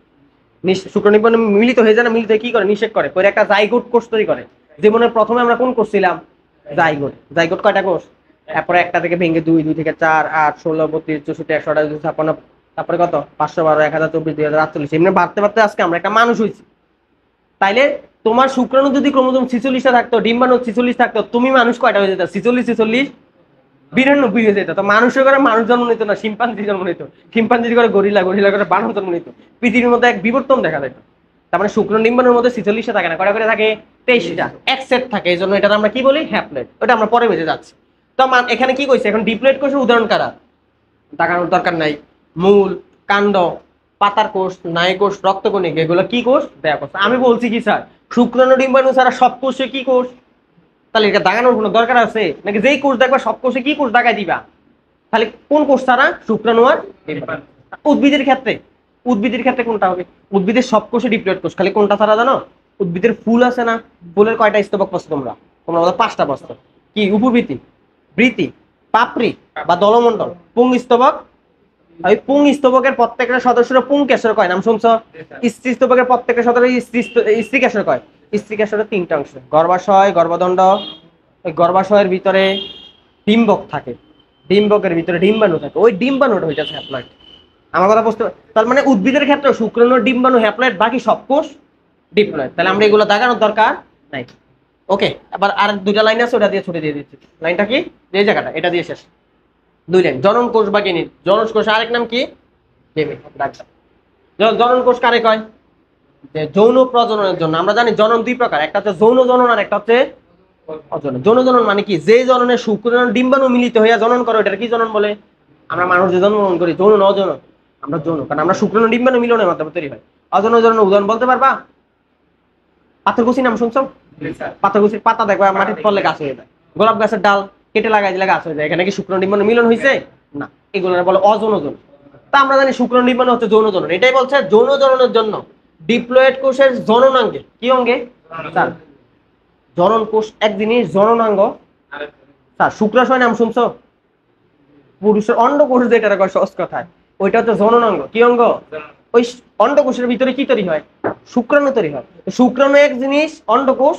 শুক্রাণু ডিম্বাণু মিলিত হয়ে যায় না, মিলিত কি করে? নিষেধ করে, করে একটা জাইগোট কোষ তৈরি করে। যেমন প্রথমে আমরা কোন করছিলাম? জাইগোট। জাইগোট কয়টা কোষ? তারপরে একটা থেকে ভেঙে 2, 2 থেকে 4, 8, 16, 32, 64, 128, 256, তারপরে কত? 512, 1024, 2048, এমনি বাড়তে বাড়তে আজকে আমরা একটা মানুষ হয়েছি। তাইলে তোমার শুক্রাণু যদি ক্রোমোজোম 46টা থাকতো, ডিম্বাণু 46 থাকতো, তুমি মানুষ কয়টা হয়ে যেত? 46, 46, 92 হয়ে যেত। তো মানুষের করে মানুষ জন্ম নিত না, শিম্পাঞ্জি জন্ম নিত। শিম্পাঞ্জির করে গরিলা, গরিলা করে বানর জন্ম নিত। পৃথিবীর মধ্যে এক বিবর্তন দেখা যেত। তার মানে শুক্রাণু ডিম্বাণুর মধ্যে 46টা থাকে না, কয়টা করে থাকে? 23টা। এক সেট থাকে, এই জন্য এটা আমরা কি বলি? হ্যাপ্লয়েড। ওটা আমরা পরে বুঝে যাচ্ছি। তো এখানে কি কইছে, এখন ডিপ্লয়েড কোষের উদাহরণ কারা দেখানোর দরকার নাই। মূল, কাণ্ড, পাতার কোষ, স্নায়ু কোষ, রক্তকণিকা, এগুলো কি কোষ? দেয়া কোষ। আমি বলছি কি স্যার, শুক্রাণু ডিম্বাণু ছাড়া সব কোষে কি কোষ? তাহলে এটা দাগানোর কোনো দরকার আছে নাকি? যেই কোষ দেখবা সব কোষে কি কোষ দাগাই দিবা? তাহলে কোন কোষ ছাড়া? শুক্রাণু আর ডিম্বাণু। উদ্ভিদের ক্ষেত্রে, উদ্ভিদের ক্ষেত্রে কোনটা হবে? উদ্ভিদের সব কোষে ডিপ্লয়েড কোষ, খালি কোনটা ছাড়া জানো? উদ্ভিদের ফুল আছে না, ফুলের কয়টা স্তবক পাচ্ছ তোমরা? তোমরা বলো 5টা পাচ্ছ। কি? উপবৃত্তি, বৃত্তি, পাপড়ি বা দলমণ্ডল, পুংস্তবক। ওই পুংস্তবকের প্রত্যেকটা সদস্যরা পুংকেশর কয়, নাম শুনছো? স্ত্রীস্তবকের প্রত্যেকটা সদস্য স্ত্রীকেশর কয়। স্ত্রীকেশরের 3টা অংশ, গর্ভাশয়, গর্ভদণ্ড। ওই গর্ভাশয়ের ভিতরে ডিম্বক থাকে, ডিম্বকের ভিতরে ডিম্বাণু থাকে, ওই ডিম্বাণুটা হইতেছে হ্যাপ্লয়েড। আমার কথা বুঝতে? তার মানে উদ্ভিদের ক্ষেত্রে শুক্রাণু, ডিম্বাণু হ্যাপ্লয়েড, বাকি সব কোষ ডিপ্লয়েড। তাহলে আমরা এগুলো দাগানোর দরকার নাই। ওকে, এবার আর 2টা লাইন আছে, ওটা দিয়ে ছুটে দিয়ে দিচ্ছি। লাইনটা কি? এই জায়গাটা, এটা দিয়ে শেষ। 2 লাইন। জনন কোষ বা গেনিট। জনন কোষ আরেক নাম কি? গেমিট। জনন কোষ কারে কয়? যে যৌন প্রজননের জন্য। আমরা জানি জনন 2 প্রকার, একটা হচ্ছে যৌন জনন আর একটা হচ্ছে অজনন। যৌন জনন মানে কি? যে জননের শুক্রাণু ডিম্বাণু মিলিত হইয়া জনন করে, এটা কি জনন বলে? আমরা মানুষ যে জন্মগ্রহণ করি, যৌন না অযৌন? আমরা যৌন, কারণ আমরা শুক্রাণু ডিম্বাণু মিলনের মাধ্যমে তৈরি হয়। অযৌন জননের উদাহরণ বলতে পারবা? পাথরকুচি নাম শুনছো? পাথরকুচির পাতা দেখবা মাটির পড়লে গাছ হয়ে যায়। গোলাপ গাছের ডাল কেটে লাগাই দিলে গাছ হয়ে যায়। এখানে কি শুক্রাণু ডিম্বাণু মিলন হয়েছে? না, এগুলো বলে অযৌন জনন। তা আমরা জানি শুক্রাণু ডিম্বাণু হচ্ছে যৌন জনন। এটাই বলছে যৌন জননের জন্য ডিপ্লয়েড কোষের জননাঙ্গে, কি অঙ্গে স্যার? জনন কোষ এক জিনিস, জননাঙ্গ স্যার শুক্রাশয় নাম শুনছো? পুরুষের অন্ডকোষ যেটা কয় সহজ কথায়, ওইটা হচ্ছে জননাঙ্গ। কি অঙ্গ? ওই অন্ডকোষের ভিতরে কি তৈরি হয়? শুক্রাণু তৈরি হয়। শুক্রাণু এক জিনিস, অন্ডকোষ,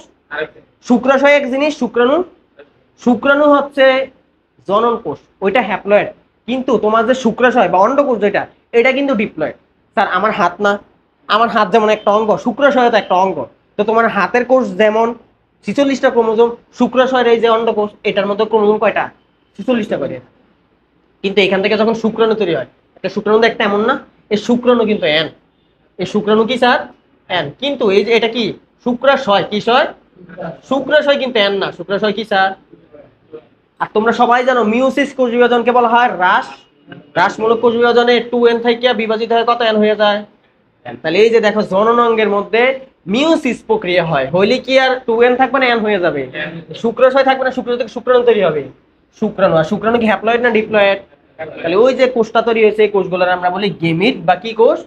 শুক্রাশয় এক জিনিস, শুক্রাণু। শুক্রাণু হচ্ছে জনন কোষ, ওইটা হ্যাপ্লয়েড। কিন্তু তোমার যে শুক্রাশয় বা অন্ডকোষ যেটা, এটা কিন্তু ডিপ্লয়েড। স্যার আমার হাত না, আমার হাত যেমন একটা অঙ্গ, শুক্রাশয় তো একটা অঙ্গ। তো তোমার হাতের কোষ যেমন 46টা ক্রোমোজোম, শুক্রাশয়ের এই যে অন্ডকোষ, এটার মধ্যে ক্রোমোজোম কয়টা? 46টা করে। কিন্তু এখান থেকে যখন শুক্রাণু তৈরি হয়, একটা শুক্রাণু একটা এমন না, এই শুক্রাণু কিন্তু এন। এই শুক্রাণু কি স্যার? এন। কিন্তু এই যে এটা কি? শুক্রাশয়। কি শয়? শুক্রাশয় কিন্তু এন না, শুক্রাশয় কি স্যার? আর তোমরা সবাই জানো মিওসিস কোষ বিভাজনকে বলা হয় হ্রাস। হ্রাসমূলক কোষ বিভাজনে 2n থেকে বিভাজিত হয়ে কত n হয়ে যায়? তাহলে এই যে দেখো জননাঙ্গের মধ্যে মিওসিস প্রক্রিয়া হয়, হইলে কি আর 2n থাকবে না n হয়ে যাবে? শুক্রাশয় থাকবে না, শুক্রাণু থেকে শুক্রাণু তৈরি হবে। শুক্রাণু। আর শুক্রাণু কি হ্যাপ্লয়েড না ডিপ্লয়েড? তাহলে ওই যে কোষটা তৈরি হয়েছে, এই কোষগুলোর আমরা বলি গেমিট বা কি কোষ?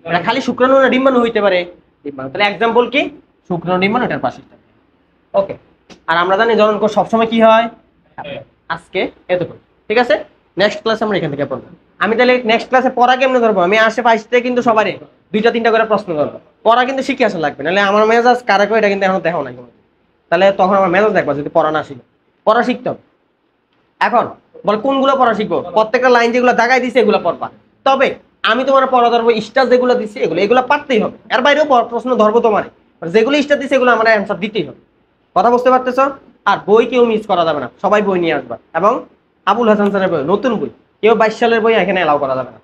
এটা খালি শুক্রাণু না ডিম্বাণু হইতে পারে? ডিম্বাণু। তাহলে एग्जांपल কি? শুক্রাণু ডিম্বাণু, এটার পাশে। ওকে, আর আমরা জানি জনন কোষ সবসময় কি হয়? আজকে এতটুকু, ঠিক আছে। নেক্সট ক্লাসে আমরা এখান থেকে পড়বো। আমি তাহলে নেক্সট ক্লাসে পড়া কেমনে ধরবো? আমি আশেপাশে কিন্তু সবারই 2টা-3টা করে প্রশ্ন করবো। পড়া কিন্তু শিখে আসা লাগবে, নাহলে আমার মেজাজ কারাকো এটা কিন্তু এখন দেখো না। তাহলে তখন আমার মেজাজ দেখবা যদি পড়া না শিখে। পড়া শিখতে হবে। এখন বল কোনগুলো পড়া শিখবো? প্রত্যেকটা লাইন যেগুলো দাগাই দিছে এগুলো পড়বা। তবে আমি তোমার পড়া ধরবো স্টার যেগুলো দিচ্ছি, এগুলো পারতেই হবে। এর বাইরেও প্রশ্ন ধরবো তোমার, যেগুলো স্টার দিচ্ছে এগুলো আমার অ্যান্সার দিতেই হবে। কথা বুঝতে পারতেছ? আর বই কেউ মিস করা যাবে না, সবাই বই নিয়ে আসবা। এবং আবুল হাসান স্যারের বই, নতুন বই, কেউ 22 সালের বই এখানে এলাও করা যাবে না।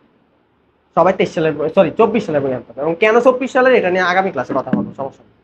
সবাই 23 সালের বই, সরি 24 সালের বই আনতে হবে। এবং কেন 24 সালের, এটা নিয়ে আগামী ক্লাসে কথা বলবো, সমস্যা নেই।